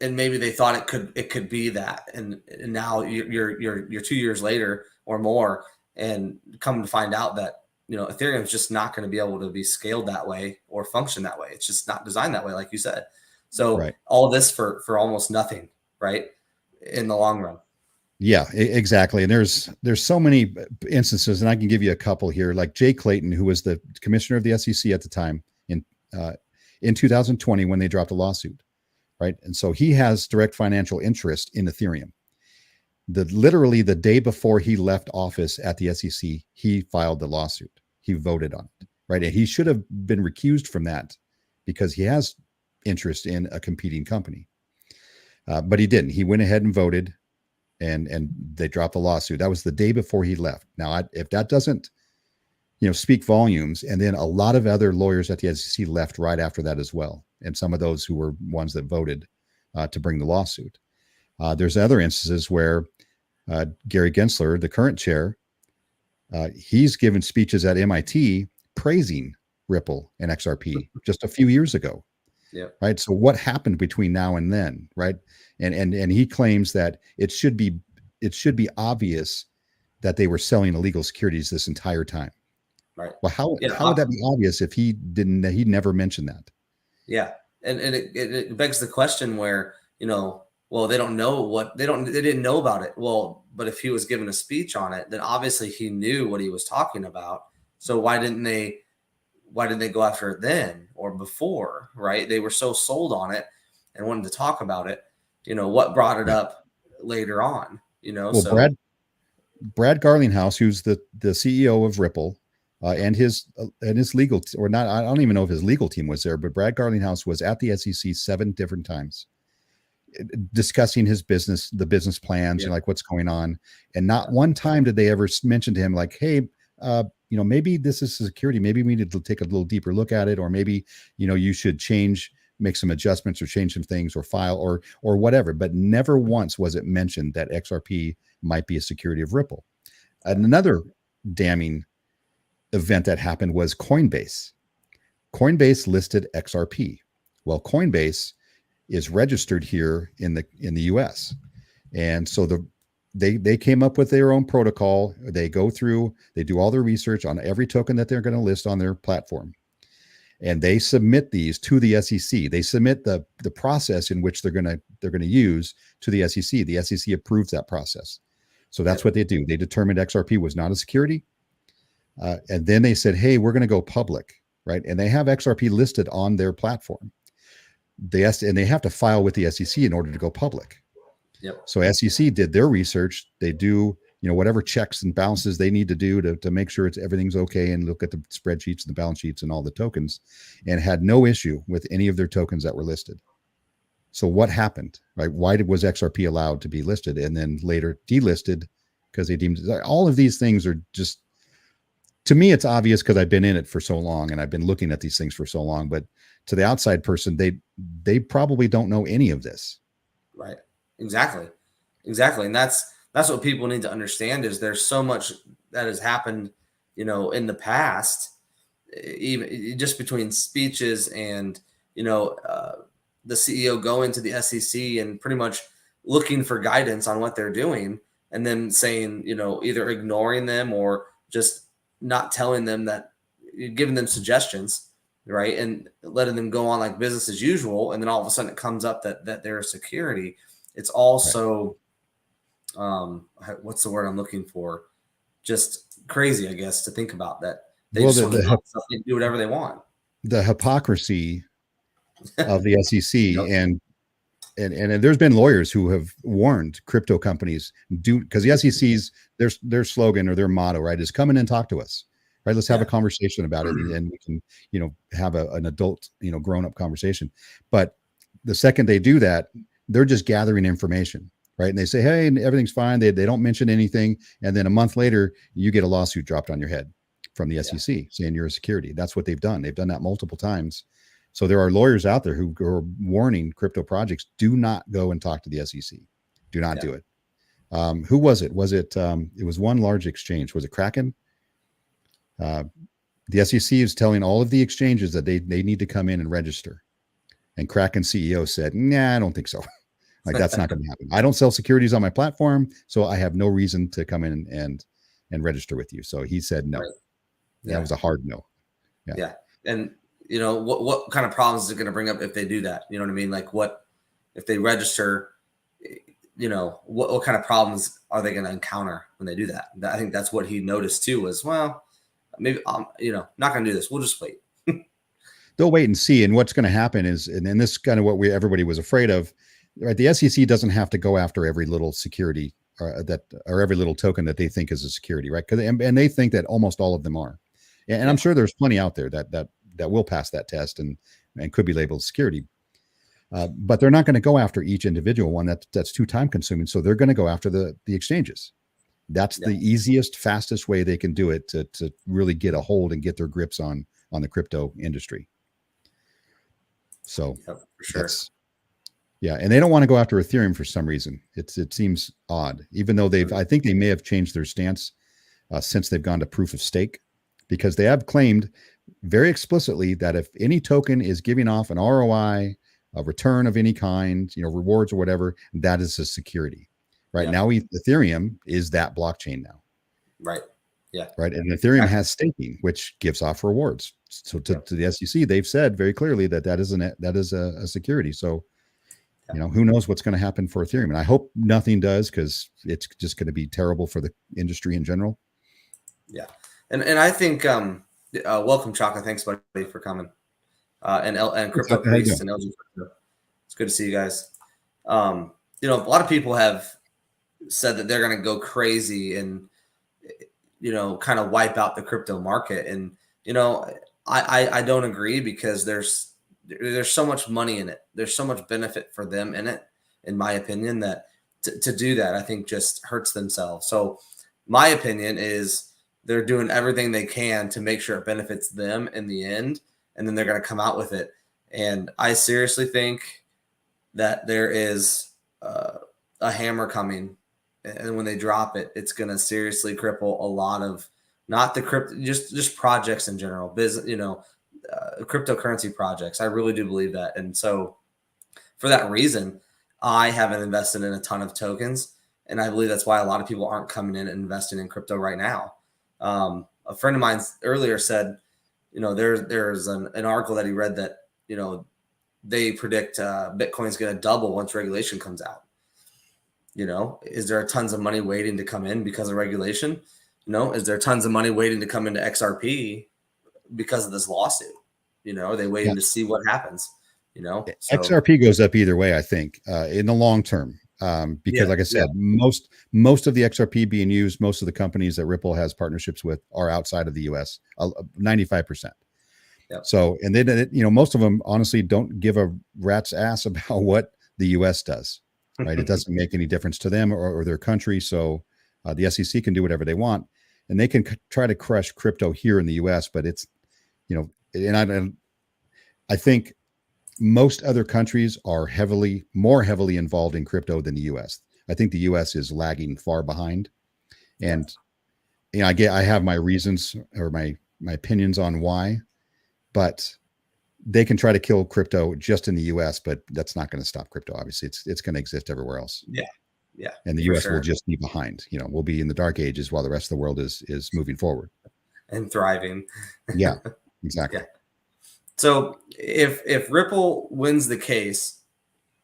Speaker 1: And maybe they thought it could be that, and now you're 2 years later or more, and come to find out that Ethereum is just not going to be able to be scaled that way or function that way. It's just not designed that way, like you said. So all this for almost nothing, right? In the long run.
Speaker 2: Yeah, exactly. And there's so many instances, and I can give you a couple here. Like Jay Clayton, who was the commissioner of the SEC at the time uh, in 2020 when they dropped a lawsuit, right? And so he has direct financial interest in Ethereum. Literally the day before he left office at the SEC, he filed the lawsuit. He voted on it, right? And he should have been recused from that because he has interest in a competing company, but he didn't. He went ahead and voted, and they dropped the lawsuit. That was the day before he left. Now, if that doesn't, speak volumes, and then a lot of other lawyers at the SEC left right after that as well, and some of those who were ones that voted to bring the lawsuit. There's other instances where Gary Gensler, the current chair, he's given speeches at MIT praising Ripple and XRP just a few years ago.
Speaker 1: Yeah.
Speaker 2: Right. So what happened between now and then? Right. And he claims that it should be obvious that they were selling illegal securities this entire time.
Speaker 1: Right.
Speaker 2: Well, how would that be obvious if he never mentioned that?
Speaker 1: Yeah. And it begs the question where, well, they didn't know about it. Well, but if he was giving a speech on it, then obviously he knew what he was talking about. So why didn't they go after it then or before, right? They were so sold on it and wanted to talk about it. What brought it up later on,
Speaker 2: Well,
Speaker 1: so
Speaker 2: Brad Garlinghouse, who's the CEO of Ripple, and his legal, or not, I don't even know if his legal team was there, but Brad Garlinghouse was at the SEC 7 different times discussing the business plans, and like what's going on. And not one time did they ever mention to him like, hey, maybe this is security. Maybe we need to take a little deeper look at it, or maybe, you should make some adjustments or change some things or file or whatever. But never once was it mentioned that XRP might be a security of Ripple. Another damning event that happened was Coinbase. Coinbase listed XRP. Well, Coinbase is registered here in the US. And so they came up with their own protocol. They go through, they do all their research on every token that they're going to list on their platform. And they submit these to the SEC. They submit the process in which they're going to use to the SEC. The SEC approves that process. So that's what they do. They determined XRP was not a security. And then they said, hey, we're going to go public, right? And they have XRP listed on their platform. And they have to file with the SEC in order to go public.
Speaker 1: Yep.
Speaker 2: So SEC did their research. They do, whatever checks and balances they need to do to make sure everything's okay, and look at the spreadsheets, the balance sheets, and all the tokens, and had no issue with any of their tokens that were listed. So what happened, right? Why was XRP allowed to be listed and then later delisted because they deemed all of these things are just, to me, it's obvious because I've been in it for so long and I've been looking at these things for so long, but to the outside person, they probably don't know any of this.
Speaker 1: Right. Exactly. And that's what people need to understand is there's so much that has happened, in the past, even just between speeches and, the CEO going to the SEC and pretty much looking for guidance on what they're doing, and then saying, either ignoring them or just not telling them that, giving them suggestions, right, and letting them go on like business as usual, and then all of a sudden it comes up that they're a security. It's also, what's the word I'm looking for? Just crazy, I guess, to think about that. They just want to do whatever they want. The
Speaker 2: hypocrisy of the SEC, and there's been lawyers who have warned crypto companies because the SEC's their slogan or their motto, right, is come in and talk to us, right? Let's have a conversation about it, and we can, have an adult, grown up conversation. But the second they do that, they're just gathering information, right? And they say, hey, everything's fine. They don't mention anything, and then a month later, you get a lawsuit dropped on your head from the SEC saying you're a security. That's what they've done. They've done that multiple times. So there are lawyers out there who are warning crypto projects, do not go and talk to the SEC. Do not do it. Who was it? It was one large exchange. Was it Kraken? The SEC is telling all of the exchanges that they need to come in and register. And Kraken CEO said, nah, I don't think so. Like, that's not going to happen. I don't sell securities on my platform, so I have no reason to come in and register with you. So he said no. Right. That was a hard no.
Speaker 1: Yeah. And what kind of problems is it going to bring up if they do that? You know what I mean? Like, what if they register? what kind of problems are they going to encounter when they do that? I think that's what he noticed too, was, well, maybe not going to do this. We'll just wait.
Speaker 2: They'll wait and see. And what's going to happen is, and this is kind of what everybody was afraid of, right? The SEC doesn't have to go after every little security or every little token that they think is a security, right? And they think that almost all of them are. And I'm sure there's plenty out there that will pass that test and could be labeled security. But they're not going to go after each individual one. That's too time consuming. So they're going to go after the exchanges. That's the easiest, fastest way they can do it to really get a hold and get their grips on the crypto industry. So
Speaker 1: for sure.
Speaker 2: Yeah. And they don't want to go after Ethereum for some reason. It seems odd, even though I think they may have changed their stance since they've gone to proof of stake, because they have claimed very explicitly that if any token is giving off an ROI, a return of any kind, rewards or whatever, that is a security. Right now, Ethereum is that blockchain now.
Speaker 1: Right. Yeah.
Speaker 2: Right. And Ethereum has staking, which gives off rewards. So to the SEC, they've said very clearly that is a security. So, who knows what's going to happen for Ethereum? And I hope nothing does, because it's just going to be terrible for the industry in general.
Speaker 1: Yeah. And I think, welcome, Chaka. Thanks, buddy, for coming. And Crypto Priest and LG Crypto. It's good to see you guys. A lot of people have said that they're going to go crazy and, kind of wipe out the crypto market. And, I don't agree, because there's so much money in it. There's so much benefit for them in it, in my opinion, that to do that, I think just hurts themselves. So my opinion is they're doing everything they can to make sure it benefits them in the end. And then they're going to come out with it. And I seriously think that there is a hammer coming. And when they drop it, it's going to seriously cripple a lot of, not the crypto, just projects in general, business, cryptocurrency projects. I really do believe that. And so for that reason, I haven't invested in a ton of tokens. And I believe that's why a lot of people aren't coming in and investing in crypto right now. A friend of mine earlier said, there's an article that he read that, they predict Bitcoin's going to double once regulation comes out. Is there tons of money waiting to come in because of regulation? Is there tons of money waiting to come into XRP because of this lawsuit? Are they waiting to see what happens? So,
Speaker 2: XRP goes up either way, I think, in the long term. Because like I said, most of the XRP being used, most of the companies that Ripple has partnerships with are outside of the US, 95%. Yep. So, and then, most of them honestly don't give a rat's ass about what the US does, right? It doesn't make any difference to them or their country. So the SEC can do whatever they want, and they can try to crush crypto here in the US, but it's, and I think most other countries are more heavily involved in crypto than the US. I think the US is lagging far behind. And I have my reasons or my opinions on why, but they can try to kill crypto just in the US, but that's not going to stop crypto. Obviously, it's going to exist everywhere else.
Speaker 1: Yeah.
Speaker 2: And the US will just be behind. We'll be in the dark ages while the rest of the world is moving forward
Speaker 1: and thriving.
Speaker 2: Yeah, exactly.
Speaker 1: Yeah. So if Ripple wins the case,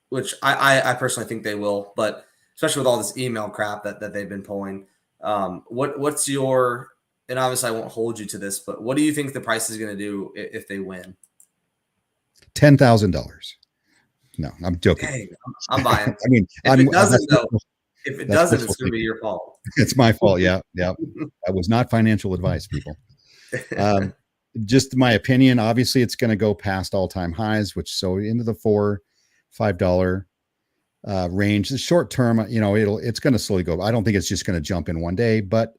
Speaker 1: which I personally think they will, but especially with all this email crap that they've been pulling, what's your, and obviously I won't hold you to this, but what do you think the price is going to do if they win?
Speaker 2: $10,000. No, I'm joking.
Speaker 1: Dang, I'm buying.
Speaker 2: I mean,
Speaker 1: if it doesn't, it's going to be your fault.
Speaker 2: It's my fault. Yeah. That was not financial advice, people. Just my opinion. Obviously, it's going to go past all-time highs, which so into the $4-5 range. The short term, it's going to slowly go. I don't think it's just going to jump in one day, but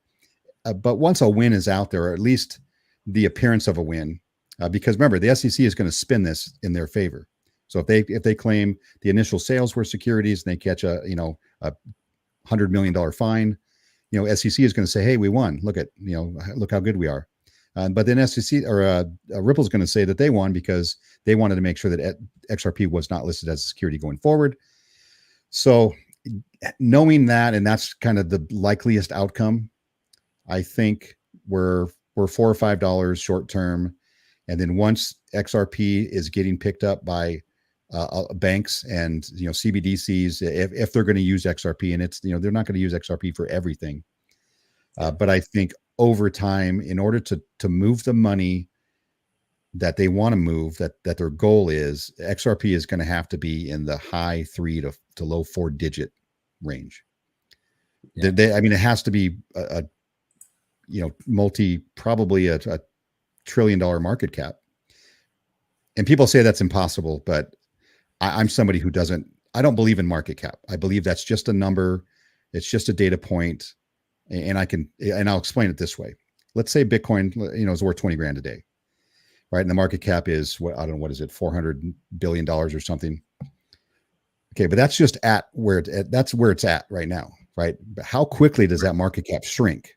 Speaker 2: once a win is out there, or at least the appearance of a win, because remember, the SEC is going to spin this in their favor. So if they claim the initial sales were securities and they catch a $100 million fine, SEC is going to say, hey, we won. Look how good we are. But then SEC or Ripple's going to say that they won because they wanted to make sure that XRP was not listed as a security going forward. So knowing that, and that's kind of the likeliest outcome, I think we're $4 or $5 short term. And then once XRP is getting picked up by banks and CBDCs if they're going to use XRP, and it's they're not going to use XRP for everything. But I think over time, in order to move the money that they want to move, that their goal is, XRP is going to have to be in the high 3 to low 4-digit range. Yeah. It has to be a probably a $1 trillion market cap. And people say that's impossible, but I'm somebody who I don't believe in market cap. I believe that's just a number. It's just a data point. And I'll explain it this way. Let's say Bitcoin, is worth 20 grand a day, right? And the market cap is what is it? $400 billion or something. Okay. But that's just that's where it's at right now, right? But how quickly does that market cap shrink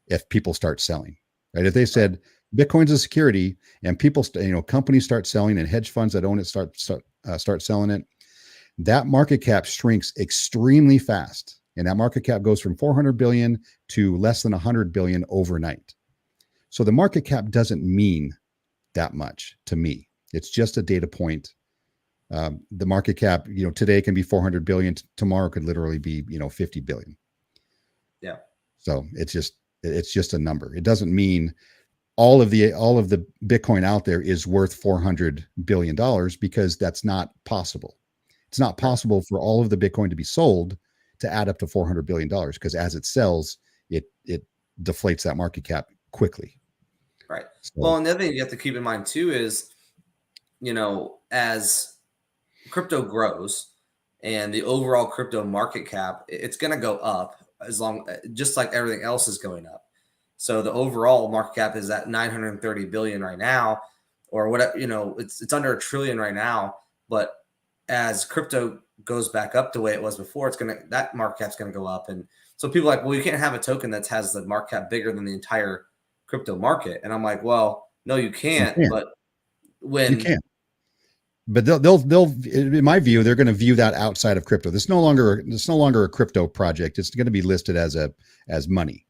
Speaker 2: if people start selling, right? If they said Bitcoin's a security and people, companies start selling and hedge funds that own it start selling it, that market cap shrinks extremely fast. And that market cap goes from 400 billion to less than 100 billion overnight. So the market cap doesn't mean that much to me. It's just a data point. The market cap, today can be 400 billion. Tomorrow could literally be, 50 billion.
Speaker 1: Yeah.
Speaker 2: So it's just a number. It doesn't mean all of the Bitcoin out there is worth $400 billion, because that's not possible. It's not possible for all of the Bitcoin to be sold to add up to $400 billion, because as it sells, it deflates that market cap quickly.
Speaker 1: Right. So, well, and the other thing you have to keep in mind too is, as crypto grows and the overall crypto market cap, it's going to go up just like everything else is going up. So the overall market cap is at 930 billion right now, or whatever, it's under $1 trillion right now. But as crypto goes back up the way it was before, that market cap's going to go up. And so people are like, well, you can't have a token that has the market cap bigger than the entire crypto market. And I'm like, well, no, you can't. But when
Speaker 2: you can, but they'll in my view, they're going to view that outside of crypto. It's no longer a crypto project. It's going to be listed as money,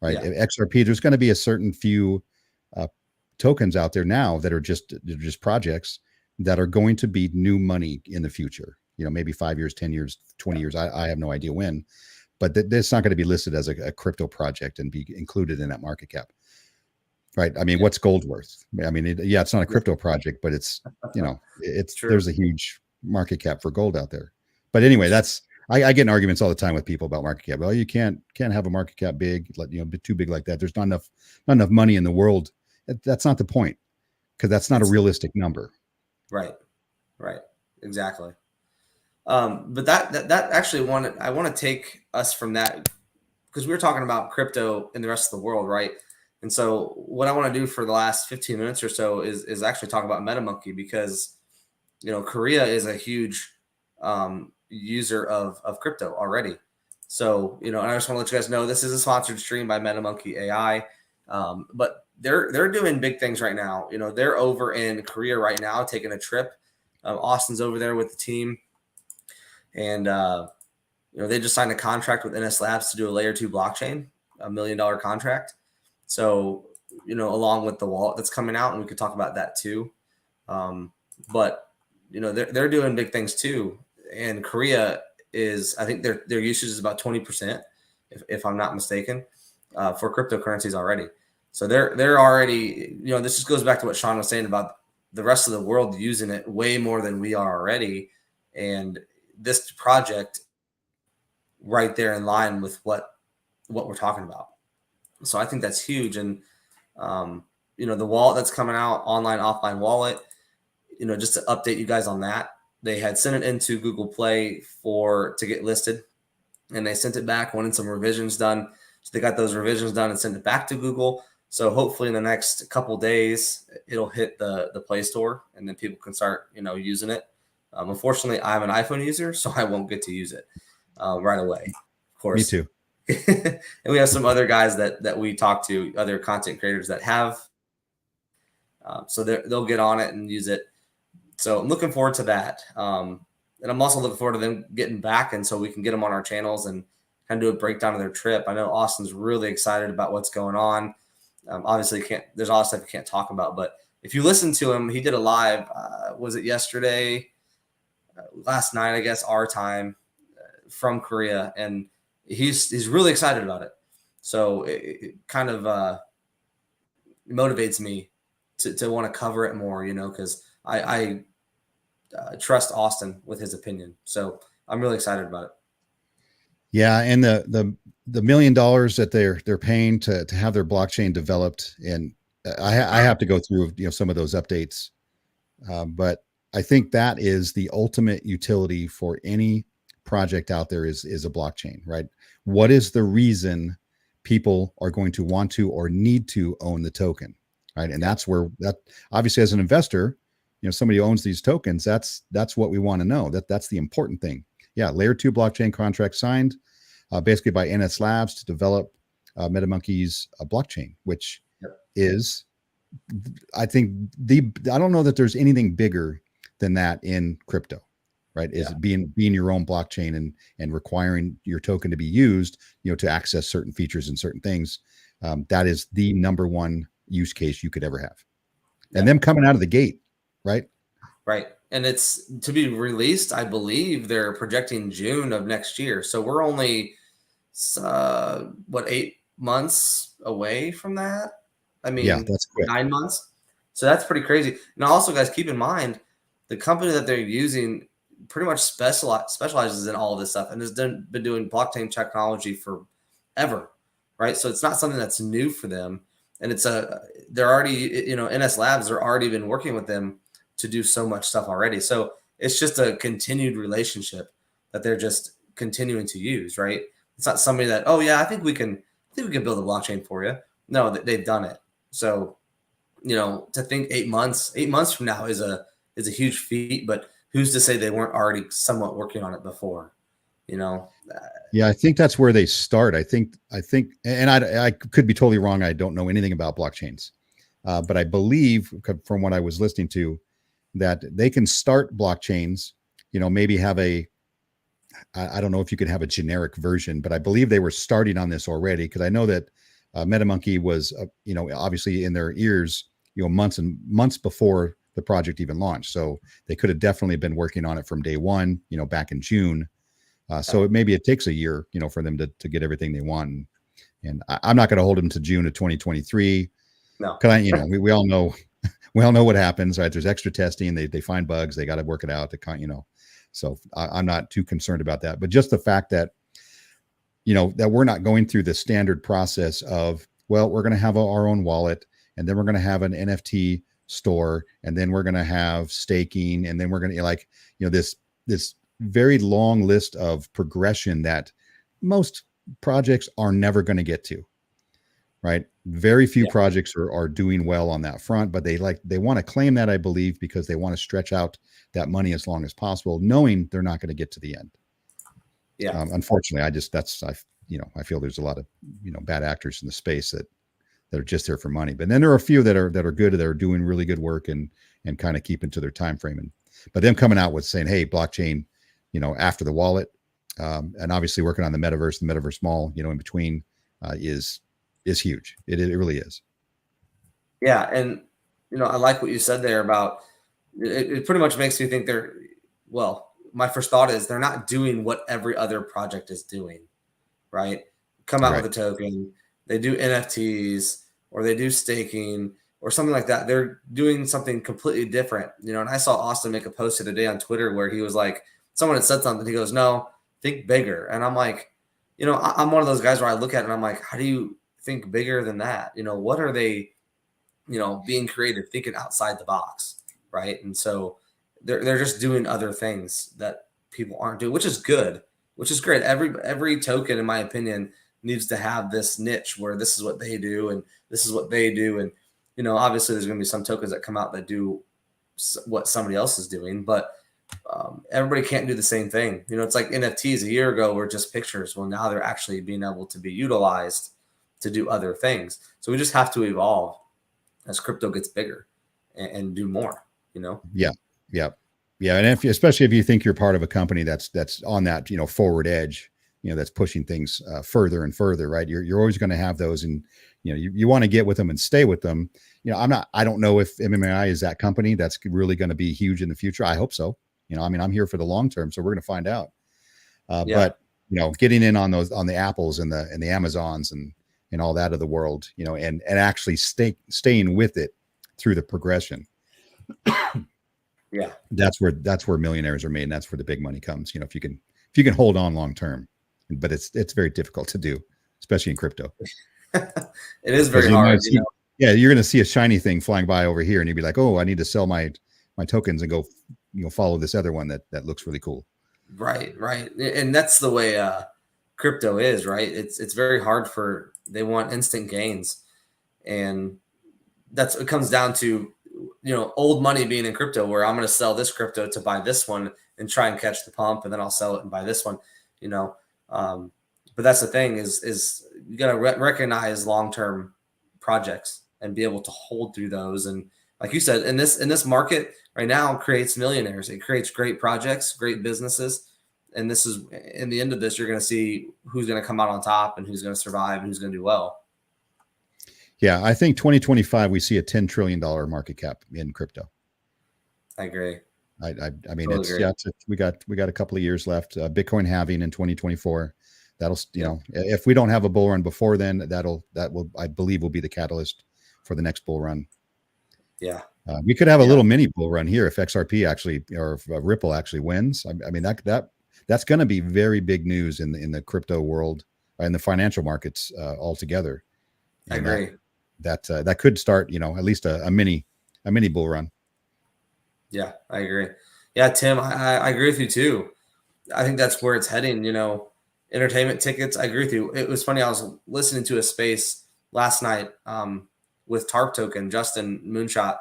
Speaker 2: right? Yeah. XRP, there's going to be a certain few tokens out there now that are just projects that are going to be new money in the future. Maybe 5 years, 10 years, 20 years. I have no idea when, but it's not going to be listed as a crypto project and be included in that market cap. Right. I mean, what's gold worth? I mean, it's not a crypto project, but it's there's a huge market cap for gold out there. But anyway, I get in arguments all the time with people about market cap. Well, you can't have a market cap big, too big like that. There's not enough money in the world. That's not the point, because that's not a realistic number.
Speaker 1: Right. Exactly. But that actually I want to take us from that, because we were talking about crypto in the rest of the world, right? And so what I want to do for the last 15 minutes or so is actually talk about MetaMonkey, because Korea is a huge user of crypto already. So and I just want to let you guys know this is a sponsored stream by MetaMonkey AI, but they're doing big things right now. They're over in Korea right now taking a trip. Austin's over there with the team, and they just signed a contract with NS Labs to do a layer 2 blockchain, $1 million contract. So, along with the wallet that's coming out, and we could talk about that too. But, they're doing big things too. And Korea is, I think their usage is about 20%, if I'm not mistaken, for cryptocurrencies already. So they're already, this just goes back to what Sean was saying about the rest of the world using it way more than we are already. And this project right there in line with what we're talking about. So I think that's huge. And, the wallet that's coming out, online, offline wallet, just to update you guys on that, they had sent it into Google Play to get listed, and they sent it back, wanted some revisions done. So they got those revisions done and sent it back to Google. So hopefully in the next couple days, it'll hit the Play Store, and then people can start, using it. Unfortunately, I'm an iPhone user, so I won't get to use it right away. Of course.
Speaker 2: Me too.
Speaker 1: And we have some other guys that we talk to, other content creators that have. So they'll get on it and use it. So I'm looking forward to that. And I'm also looking forward to them getting back, and so we can get them on our channels and kind of do a breakdown of their trip. I know Austin's really excited about what's going on. Obviously, there's a lot of stuff you can't talk about, but if you listen to him, he did a live, was it yesterday? last night, I guess our time, from Korea, and he's really excited about it. So it kind of motivates me to want to cover it more, because I trust Austin with his opinion. So I'm really excited about it.
Speaker 2: Yeah, and the $1 million that they're paying to have their blockchain developed, and I have to go through some of those updates, but I think that is the ultimate utility for any project out there is a blockchain, right? What is the reason people are going to want to or need to own the token, right? And that's where that obviously as an investor, somebody who owns these tokens, that's what we want to know. That's the important thing. Yeah, layer 2 blockchain contract signed, basically by NS Labs to develop MetaMonkey's blockchain, which is, I think I don't know that there's anything bigger than that in crypto, right? Is being your own blockchain and requiring your token to be used, to access certain features and certain things. That is the number one use case you could ever have. And them coming out of the gate, right?
Speaker 1: Right. And it's to be released, I believe they're projecting June of next year. So we're only, 8 months away from that? I mean,
Speaker 2: that's quick.
Speaker 1: 9 months. So that's pretty crazy. Now, also, guys, keep in mind, the company that they're using pretty much specializes in all of this stuff and has been doing blockchain technology forever, right? So it's not something that's new for them. And they're already, NS Labs are already been working with them to do so much stuff already. So it's just a continued relationship that they're just continuing to use, right? It's not somebody that, oh yeah, I think we can build a blockchain for you. No, they've done it. So, to think 8 months from now is a huge feat, but who's to say they weren't already somewhat working on it before,
Speaker 2: Yeah, I think that's where they start. I think, and I could be totally wrong. I don't know anything about blockchains, but I believe from what I was listening to, that they can start blockchains, maybe have I don't know if you could have a generic version, but I believe they were starting on this already. Cause I know that MetaMonkey was, obviously in their ears, months and months before the project even launched. So they could have definitely been working on it from day one, back in June. So maybe it takes a year, for them to get everything they want. And I'm not going to hold them to June of 2023.
Speaker 1: No,
Speaker 2: cause we all know, what happens, right? There's extra testing. They find bugs. They got to work it out. So I'm not too concerned about that. But just the fact that, that we're not going through the standard process of, well, we're going to have our own wallet, and then we're going to have an NFT store, and then we're going to have staking, and then we're going to this very long list of progression that most projects are never going to get to, right? Very few projects are doing well on that front, but they want to claim that, I believe, because they want to stretch out that money as long as possible, knowing they're not going to get to the end. Yeah. Unfortunately, I feel there's a lot of, bad actors in the space that are just there for money. But then there are a few that are good, that are doing really good work and kind of keeping to their time frame. But them coming out with saying, hey, blockchain, after the wallet, and obviously working on the metaverse mall, in between, is huge. It really is.
Speaker 1: Yeah. And, I like what you said there about it pretty much makes me think my first thought is they're not doing what every other project is doing, right? Come out with a token, they do NFTs or they do staking or something like that. They're doing something completely different, and I saw Austin make a post the other day on Twitter where he was like, someone had said something. He goes, no, think bigger. And I'm like, I'm one of those guys where I look at it and I'm like, how do you think bigger than that? What are they, being creative, thinking outside the box, right? And so they're just doing other things that people aren't doing, which is good, which is great. Every token, in my opinion, needs to have this niche where this is what they do and this is what they do. And, obviously there's going to be some tokens that come out that do what somebody else is doing, but everybody can't do the same thing. It's like NFTs a year ago were just pictures. Well, now they're actually being able to be utilized to do other things. So we just have to evolve as crypto gets bigger and do more,
Speaker 2: Yeah. And especially if you think you're part of a company that's on that, forward edge, that's pushing things further and further, right? You're always going to have those, and, you want to get with them and stay with them. I don't know if MMI is that company that's really going to be huge in the future. I hope so. You know, I mean, I'm here for the long term, so we're going to find out.
Speaker 1: Yeah.
Speaker 2: But you know, getting in on the Apples and the Amazons and all that of the world, you know, and actually staying with it through the progression.
Speaker 1: Yeah.
Speaker 2: That's where millionaires are made, and that's where the big money comes. You know, if you can hold on long term, but it's very difficult to do, especially in crypto.
Speaker 1: It is very hard.
Speaker 2: Yeah, you're going to see a shiny thing flying by over here, and you'd be like, "Oh, I need to sell my tokens and go, you know, follow this other one that looks really cool."
Speaker 1: Right, and that's the way crypto is, right? It's very hard they want instant gains, and it comes down to, you know, old money being in crypto, where I'm going to sell this crypto to buy this one and try and catch the pump, and then I'll sell it and buy this one, you know. But that's the thing is you got to recognize long-term projects and be able to hold through those. And like you said, in this market right now, creates millionaires. It creates great projects, great businesses. And this is, in the end of this, you're going to see who's going to come out on top and who's going to survive and who's going to do well.
Speaker 2: Yeah, I think 2025 we see a $10 trillion market cap in crypto.
Speaker 1: I agree.
Speaker 2: I mean, totally we got a couple of years left. Bitcoin halving in 2024. That'll, you know, if we don't have a bull run before then, that will, I believe, will be the catalyst for the next bull run.
Speaker 1: Yeah.
Speaker 2: We could have a little mini bull run here if XRP actually, or if Ripple actually wins. I mean, that's going to be very big news in the crypto world, in the financial markets altogether.
Speaker 1: And I agree.
Speaker 2: That could start, you know, at least a mini bull run.
Speaker 1: Yeah, I agree. Yeah, Tim, I agree with you too. I think that's where it's heading. You know, entertainment tickets. I agree with you. It was funny. I was listening to a space last night with TARP Token. Justin Moonshot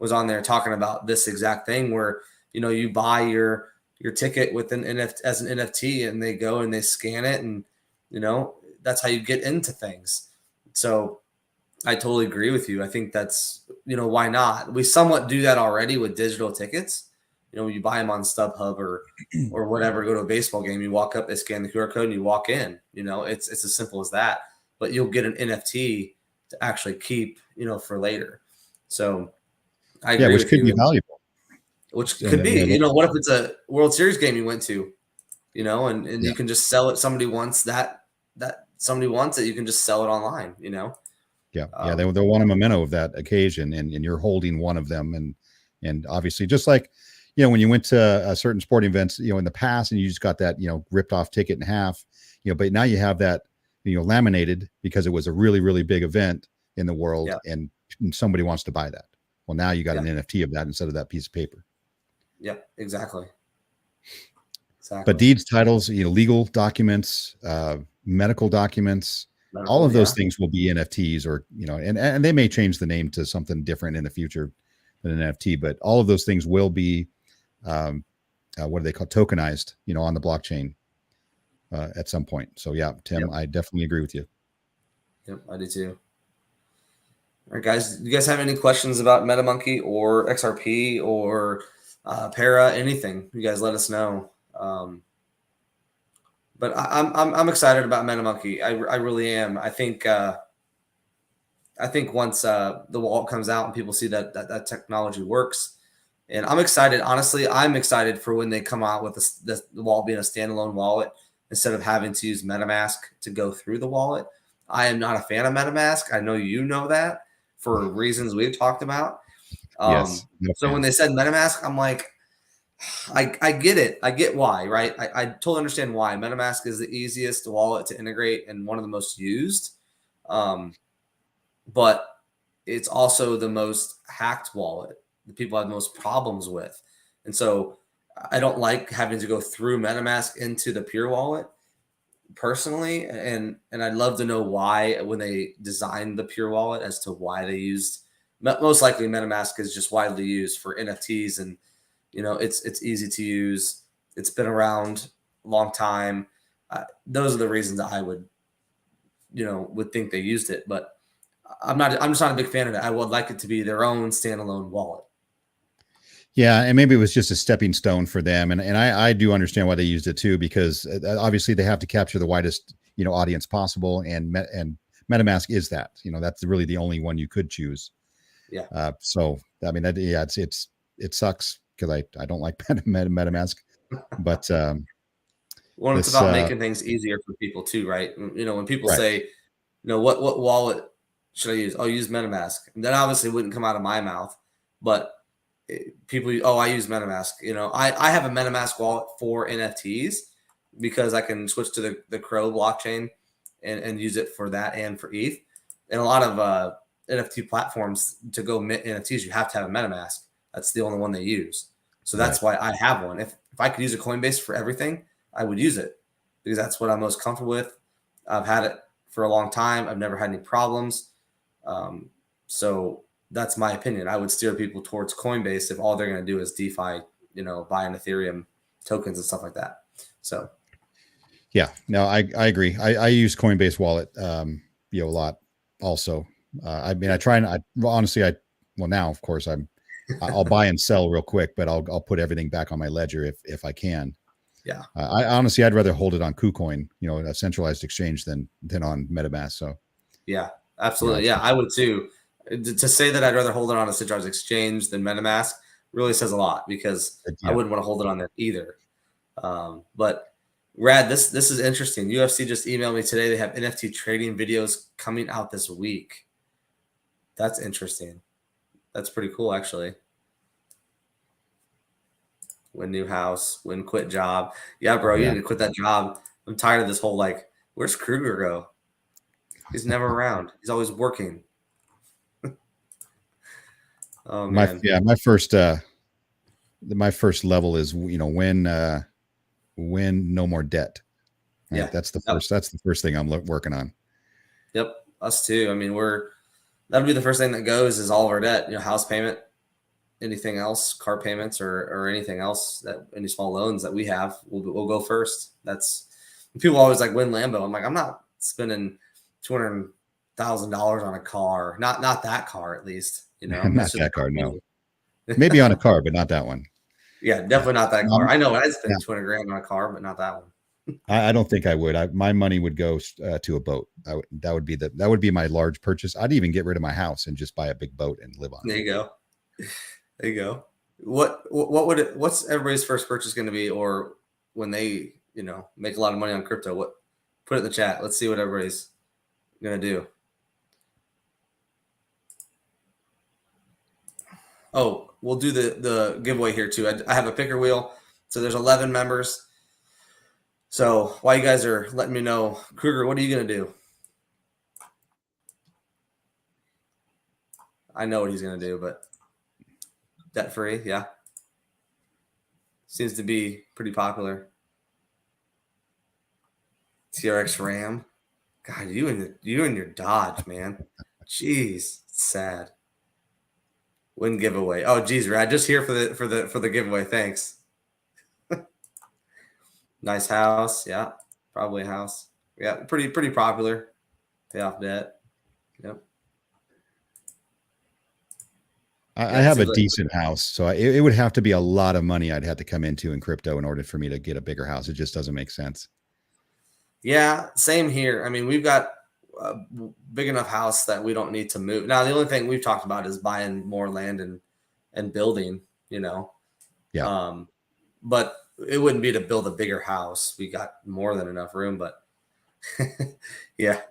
Speaker 1: was on there talking about this exact thing, where, you know, you buy your ticket with an NFT as an NFT, and they go and they scan it, and, you know, that's how you get into things. So I totally agree with you. I think that's, you know, why not? We somewhat do that already with digital tickets. You know, you buy them on StubHub or whatever, go to a baseball game, you walk up, they scan the QR code, and you walk in. You know, it's as simple as that. But you'll get an NFT to actually keep, you know, for later. So I agree,
Speaker 2: which could be valuable.
Speaker 1: Which could be, you know, what if it's a World Series game you went to, you know, and you can just sell it. Somebody wants that somebody wants it, you can just sell it online, you know.
Speaker 2: They'll want a memento of that occasion, and you're holding one of them, and obviously, just like, you know, when you went to a certain sporting events, you know, in the past, and you just got that, you know, ripped off ticket in half, you know, but now you have that, you know, laminated because it was a really, really big event in the world, and somebody wants to buy that. Well, now you got an NFT of that instead of that piece of paper.
Speaker 1: Yeah, exactly.
Speaker 2: But deeds, titles, you know, legal documents, medical documents, all of those things will be NFTs, or, you know, and they may change the name to something different in the future than an NFT, but all of those things will be, what are they called? Tokenized, you know, on the blockchain at some point. So yeah, Tim, I definitely agree with you.
Speaker 1: Yep, I do too. All right, guys, do you guys have any questions about MetaMonkey or XRP or Para, anything? You guys let us know. But I'm excited about MetaMonkey. I really am. I think once the wallet comes out and people see that technology works, and I'm excited. Honestly, I'm excited for when they come out with the wallet being a standalone wallet instead of having to use MetaMask to go through the wallet. I am not a fan of MetaMask. I know you know that for reasons we've talked about.
Speaker 2: Yes.
Speaker 1: So when they said MetaMask, I'm like, I get it. I get why, right? I totally understand why. MetaMask is the easiest wallet to integrate and one of the most used. But it's also the most hacked wallet that people have the most problems with. And so I don't like having to go through MetaMask into the Pure wallet personally. And I'd love to know why, when they designed the Pure wallet, as to why they used, most likely MetaMask is just widely used for NFTs, and, you know, it's easy to use. It's been around a long time. Those are the reasons I would think they used it, but I'm just not a big fan of it. I would like it to be their own standalone wallet.
Speaker 2: Yeah, and maybe it was just a stepping stone for them, and I do understand why they used it too, because obviously they have to capture the widest, you know, audience possible, and MetaMask is that. You know, that's really the only one you could choose.
Speaker 1: Yeah.
Speaker 2: So I mean, it sucks because I don't like MetaMask. But
Speaker 1: Well, it's
Speaker 2: this
Speaker 1: about making things easier for people too, right? When people
Speaker 2: right,
Speaker 1: say, what wallet should I use? I'll use MetaMask. And that obviously wouldn't come out of my mouth, but people, I use MetaMask. I have a MetaMask wallet for NFTs because I can switch to the Crow blockchain and use it for that and for ETH. And a lot of NFT platforms, to go mint NFTs, you have to have a MetaMask. That's the only one they use. So that's why I have one. If I could use a Coinbase for everything, I would use it because that's what I'm most comfortable with. I've had it for a long time. I've never had any problems. So that's my opinion. I would steer people towards Coinbase if all they're going to do is DeFi, buying Ethereum tokens and stuff like that. So,
Speaker 2: yeah, no, I agree. I use Coinbase Wallet, a lot also. I mean, I try and honestly, now of course I'll buy and sell real quick, but I'll put everything back on my ledger if I can.
Speaker 1: Yeah.
Speaker 2: I honestly, I'd rather hold it on KuCoin, a centralized exchange than on MetaMask. So
Speaker 1: yeah, absolutely. Yeah, I would too. To say that I'd rather hold it on a centralized exchange than MetaMask really says a lot, because I wouldn't want to hold it on there either. But Rad, this is interesting. UFC just emailed me today. They have NFT trading videos coming out this week. That's interesting. That's pretty cool, actually. Win new house, win quit job. Yeah, bro, you need to quit that job. I'm tired of this whole where's Kruger go? He's never around. He's always working. Oh man.
Speaker 2: My first level is win no more debt. Right?
Speaker 1: Yeah,
Speaker 2: that's the first thing I'm working on.
Speaker 1: Yep, us too. I mean, that'll be the first thing that goes, is all of our debt. House payment, anything else, car payments, or anything else, that any small loans that we have, we'll go first. That's, people always win Lambo. I'm like, I'm not spending $200,000 on a car. Not that car, at least.
Speaker 2: Not that car, no. Maybe on a car, but not that one.
Speaker 1: Yeah, definitely not that car. I know I'd spend 200 grand on a car, but not that one.
Speaker 2: I don't think I would. My money would go to a boat. That would be my large purchase. I'd even get rid of my house and just buy a big boat and live on it.
Speaker 1: There you go. What's everybody's first purchase going to be, or when they make a lot of money on crypto? Put it in the chat. Let's see what everybody's going to do. Oh, we'll do the giveaway here too. I have a picker wheel. So there's 11 members. So while you guys are letting me know, Kruger, what are you going to do? I know what he's going to do, but debt free. Yeah. Seems to be pretty popular. TRX Ram. God, you and your Dodge, man. Jeez, it's sad. Win giveaway. Oh, geez, Rad, just here for the giveaway. Thanks. Nice house. Yeah, probably a house. Yeah, pretty popular. Pay off debt. Yep.
Speaker 2: I have a decent house, so it would have to be a lot of money I'd have to come into in crypto in order for me to get a bigger house. It just doesn't make sense.
Speaker 1: Yeah, same here. I mean, we've got a big enough house that we don't need to move. Now, the only thing we've talked about is buying more land and building,
Speaker 2: Yeah.
Speaker 1: But it wouldn't be to build a bigger house. We got more than enough room, but yeah.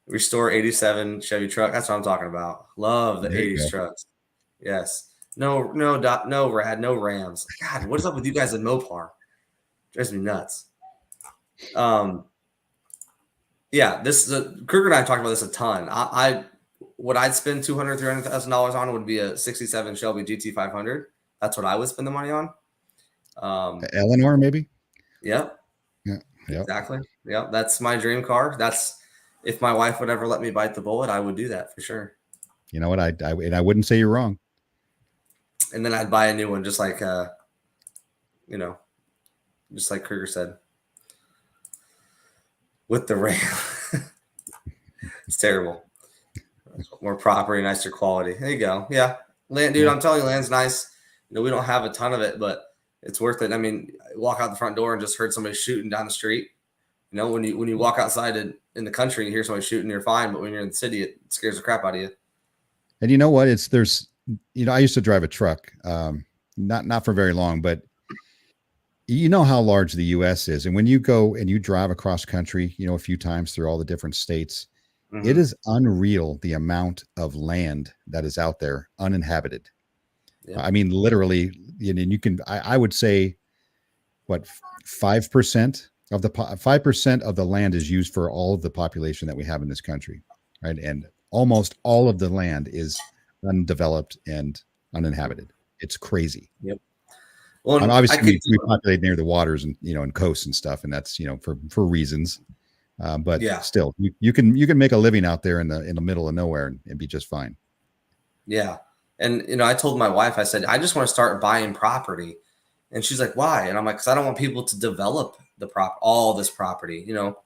Speaker 1: Restore 87 Chevy truck. That's what I'm talking about. Love the 80s trucks. Yes. No, Rad, no Rams. God, what is up with you guys in Mopar? Drives me nuts. Yeah, Kruger and I talked about this a ton. What I'd spend $200,000-$300,000 on would be a 67 Shelby GT500. That's what I would spend the money on.
Speaker 2: Eleanor, maybe.
Speaker 1: Yep.
Speaker 2: Yeah.
Speaker 1: Exactly. Yep. That's my dream car. That's, if my wife would ever let me bite the bullet, I would do that for sure.
Speaker 2: You know what? I wouldn't say you're wrong.
Speaker 1: And then I'd buy a new one, just like just like Kruger said. With the Ram. It's terrible. More property, nicer quality. There you go. Yeah. Land, dude, I'm telling you, land's nice. We don't have a ton of it, but it's worth it. I mean, walk out the front door and just heard somebody shooting down the street. When you walk outside in the country, you hear somebody shooting, you're fine. But when you're in the city, it scares the crap out of you.
Speaker 2: And you know what? I used to drive a truck, not for very long, but you know how large the US is. And when you go and you drive across country, you know, a few times through all the different states, it is unreal the amount of land that is out there uninhabited.
Speaker 1: Yeah.
Speaker 2: I mean, literally, and you can, I would say, what, 5% of the 5% of the land is used for all of the population that we have in this country, right? And almost all of the land is undeveloped and uninhabited. It's crazy.
Speaker 1: Yep. Well,
Speaker 2: obviously we populate near the waters and, you know, and coasts and stuff, and that's, you know, for reasons. But
Speaker 1: yeah,
Speaker 2: still, you can make a living out there in the middle of nowhere and be just fine.
Speaker 1: Yeah. And, you know, I told my wife, I said, I just want to start buying property. And she's like, why? And I'm like, because I don't want people to develop all this property. You know,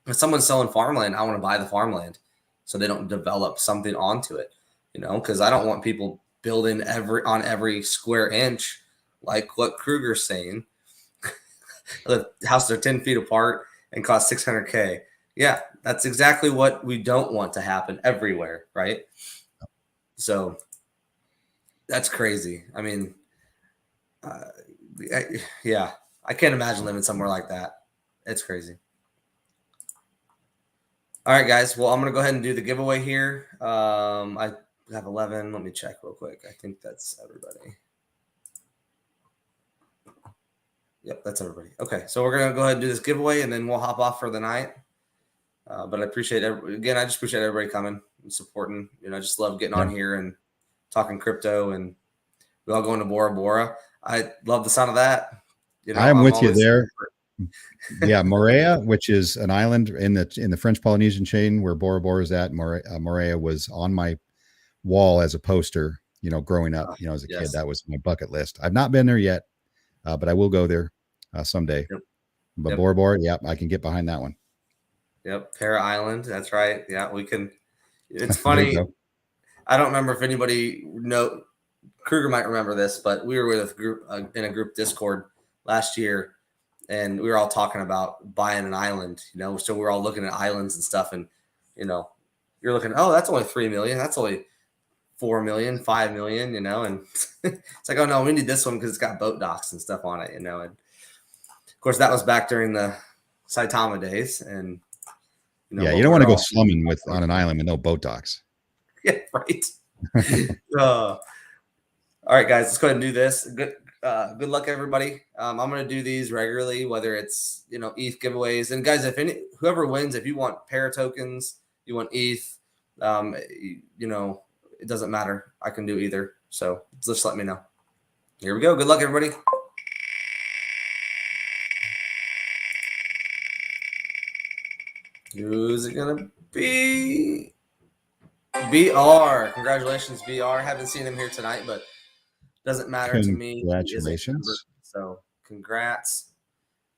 Speaker 1: if someone's selling farmland, I want to buy the farmland so they don't develop something onto it, you know, because I don't want people building on every square inch, like what Kruger's saying. The houses are 10 feet apart and cost $600K. Yeah, that's exactly what we don't want to happen everywhere, right? So that's crazy. I mean, yeah, I can't imagine living somewhere like that. It's crazy. All right, guys. Well, I'm going to go ahead and do the giveaway here. I have 11. Let me check real quick. I think that's everybody. Yep, that's everybody. Okay, so we're going to go ahead and do this giveaway, and then we'll hop off for the night. But I appreciate again, I just appreciate everybody coming and supporting. You know, I just love getting on here and talking crypto, and we all going to Bora Bora. I love the sound of that. You know,
Speaker 2: I'm with you there. Yeah, Moorea, which is an island in the French Polynesian chain where Bora Bora is at. Moorea was on my wall as a poster, you know, growing up, you know, as a kid. That was my bucket list. I've not been there yet, but I will go there someday.
Speaker 1: Yep.
Speaker 2: But Bora Bora, yeah, I can get behind that one.
Speaker 1: Yep, Para Island. That's right. Yeah, we can. It's funny. I don't remember if anybody Kruger might remember this, but we were with a group in a group Discord last year, and we were all talking about buying an island. You know, so we were all looking at islands and stuff, and you know, you're looking, oh, that's only 3 million. That's only 4 million, 5 million. You know, and it's like, oh no, we need this one because it's got boat docks and stuff on it. You know, and of course that was back during the Saitama days, and you know,
Speaker 2: yeah, you don't want to go slumming on an island with no boat docks.
Speaker 1: Yeah, right. All right, guys, let's go ahead and do this. Good luck, everybody. I'm going to do these regularly, whether it's, you know, ETH giveaways. And guys, whoever wins, if you want Para tokens, you want ETH, you know, it doesn't matter. I can do either. So just let me know. Here we go. Good luck, everybody. Who's it going to be? BR. Congratulations, BR. Haven't seen him here tonight, but doesn't matter to me.
Speaker 2: Congratulations.
Speaker 1: So congrats.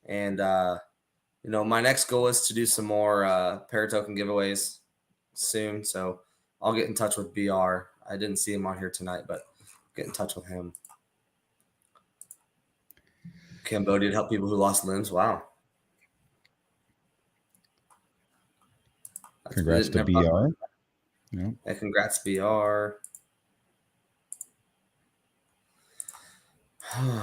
Speaker 1: And you know, my next goal is to do some more Paratoken giveaways soon. So I'll get in touch with BR. I didn't see him on here tonight, but get in touch with him. Cambodia to help people who lost limbs. Wow.
Speaker 2: Congrats to BR.
Speaker 1: Yeah, congrats, BR.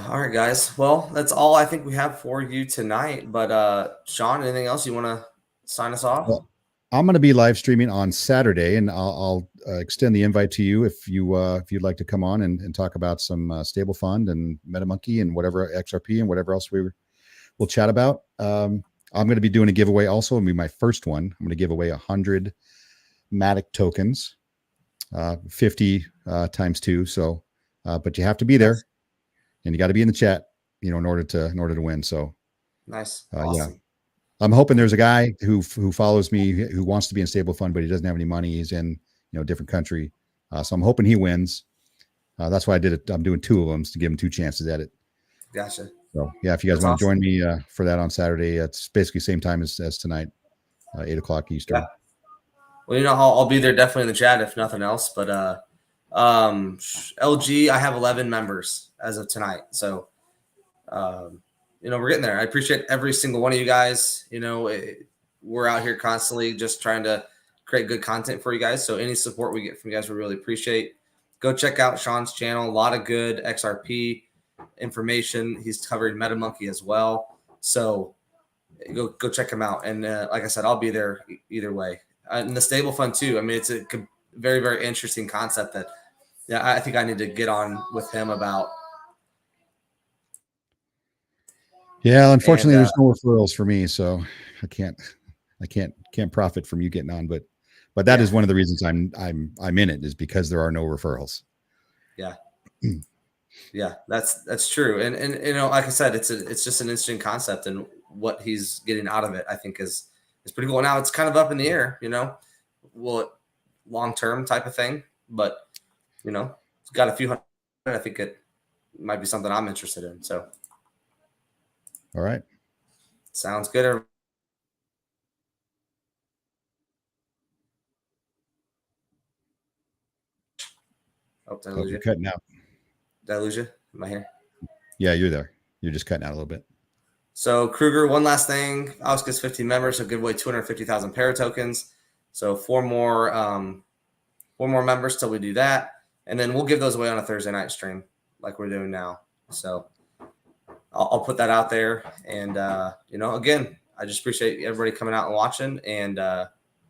Speaker 1: All right, guys. Well, that's all I think we have for you tonight. But Sean, anything else you want to sign us off?
Speaker 2: Well, I'm going to be live streaming on Saturday, and I'll extend the invite to you if you'd like to come on and talk about some stable fund and MetaMonkey and whatever XRP and whatever else we'll chat about. I'm going to be doing a giveaway also. It'll be my first one. I'm going to give away 100 Matic tokens, 50 times 2. So, but you have to be there, and you got to be in the chat, you know, in order to win. So
Speaker 1: nice.
Speaker 2: Awesome. Yeah. I'm hoping there's a guy who follows me who wants to be in stable fund, but he doesn't have any money. He's in, you know, a different country. So I'm hoping he wins. That's why I did it. I'm doing 2 of them to give him 2 chances at it.
Speaker 1: Gotcha.
Speaker 2: So yeah, if you guys want to join me for that on Saturday, it's basically same time as tonight, 8 o'clock Eastern.
Speaker 1: Yeah. Well, you know, I'll be there definitely in the chat if nothing else. But LG, I have 11 members as of tonight. So you know, we're getting there. I appreciate every single one of you guys. You know, we're out here constantly just trying to create good content for you guys. So any support we get from you guys, we really appreciate. Go check out Sean's channel. A lot of good XRP information. He's covering MetaMonkey as well. So go check him out. And like I said, I'll be there either way. And the stable fund too. I mean, it's a very, very interesting concept that I think I need to get on with him about.
Speaker 2: Yeah, unfortunately, there's no referrals for me, so I can't profit from you getting on. But that is one of the reasons I'm in it, is because there are no referrals.
Speaker 1: Yeah. Yeah, that's true. And you know, like I said, it's just an interesting concept, and what he's getting out of it, I think is pretty cool. Now it's kind of up in the air, you know, long term type of thing, but you know, it's got a few hundred. I think it might be something I'm interested in. So,
Speaker 2: all right,
Speaker 1: sounds good. Oh, did I lose you?
Speaker 2: Cutting out.
Speaker 1: Did I lose you? Am I here?
Speaker 2: Yeah, you're there. You're just cutting out a little bit.
Speaker 1: So Kruger, one last thing. Alex gets 15 members, so give away 250,000 para tokens. So four more members till we do that, and then we'll give those away on a Thursday night stream like we're doing now. So I'll put that out there, and you know, again, I just appreciate everybody coming out and watching. And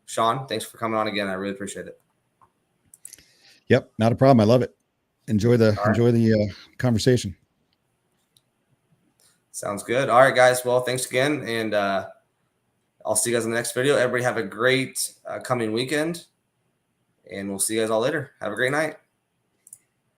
Speaker 1: Sean, thanks for coming on again. I really appreciate it.
Speaker 2: Yep, not a problem. I love it. Enjoy the conversation.
Speaker 1: Sounds good. All right, guys. Well, thanks again, and I'll see you guys in the next video. Everybody have a great coming weekend, and we'll see you guys all later. Have a great night.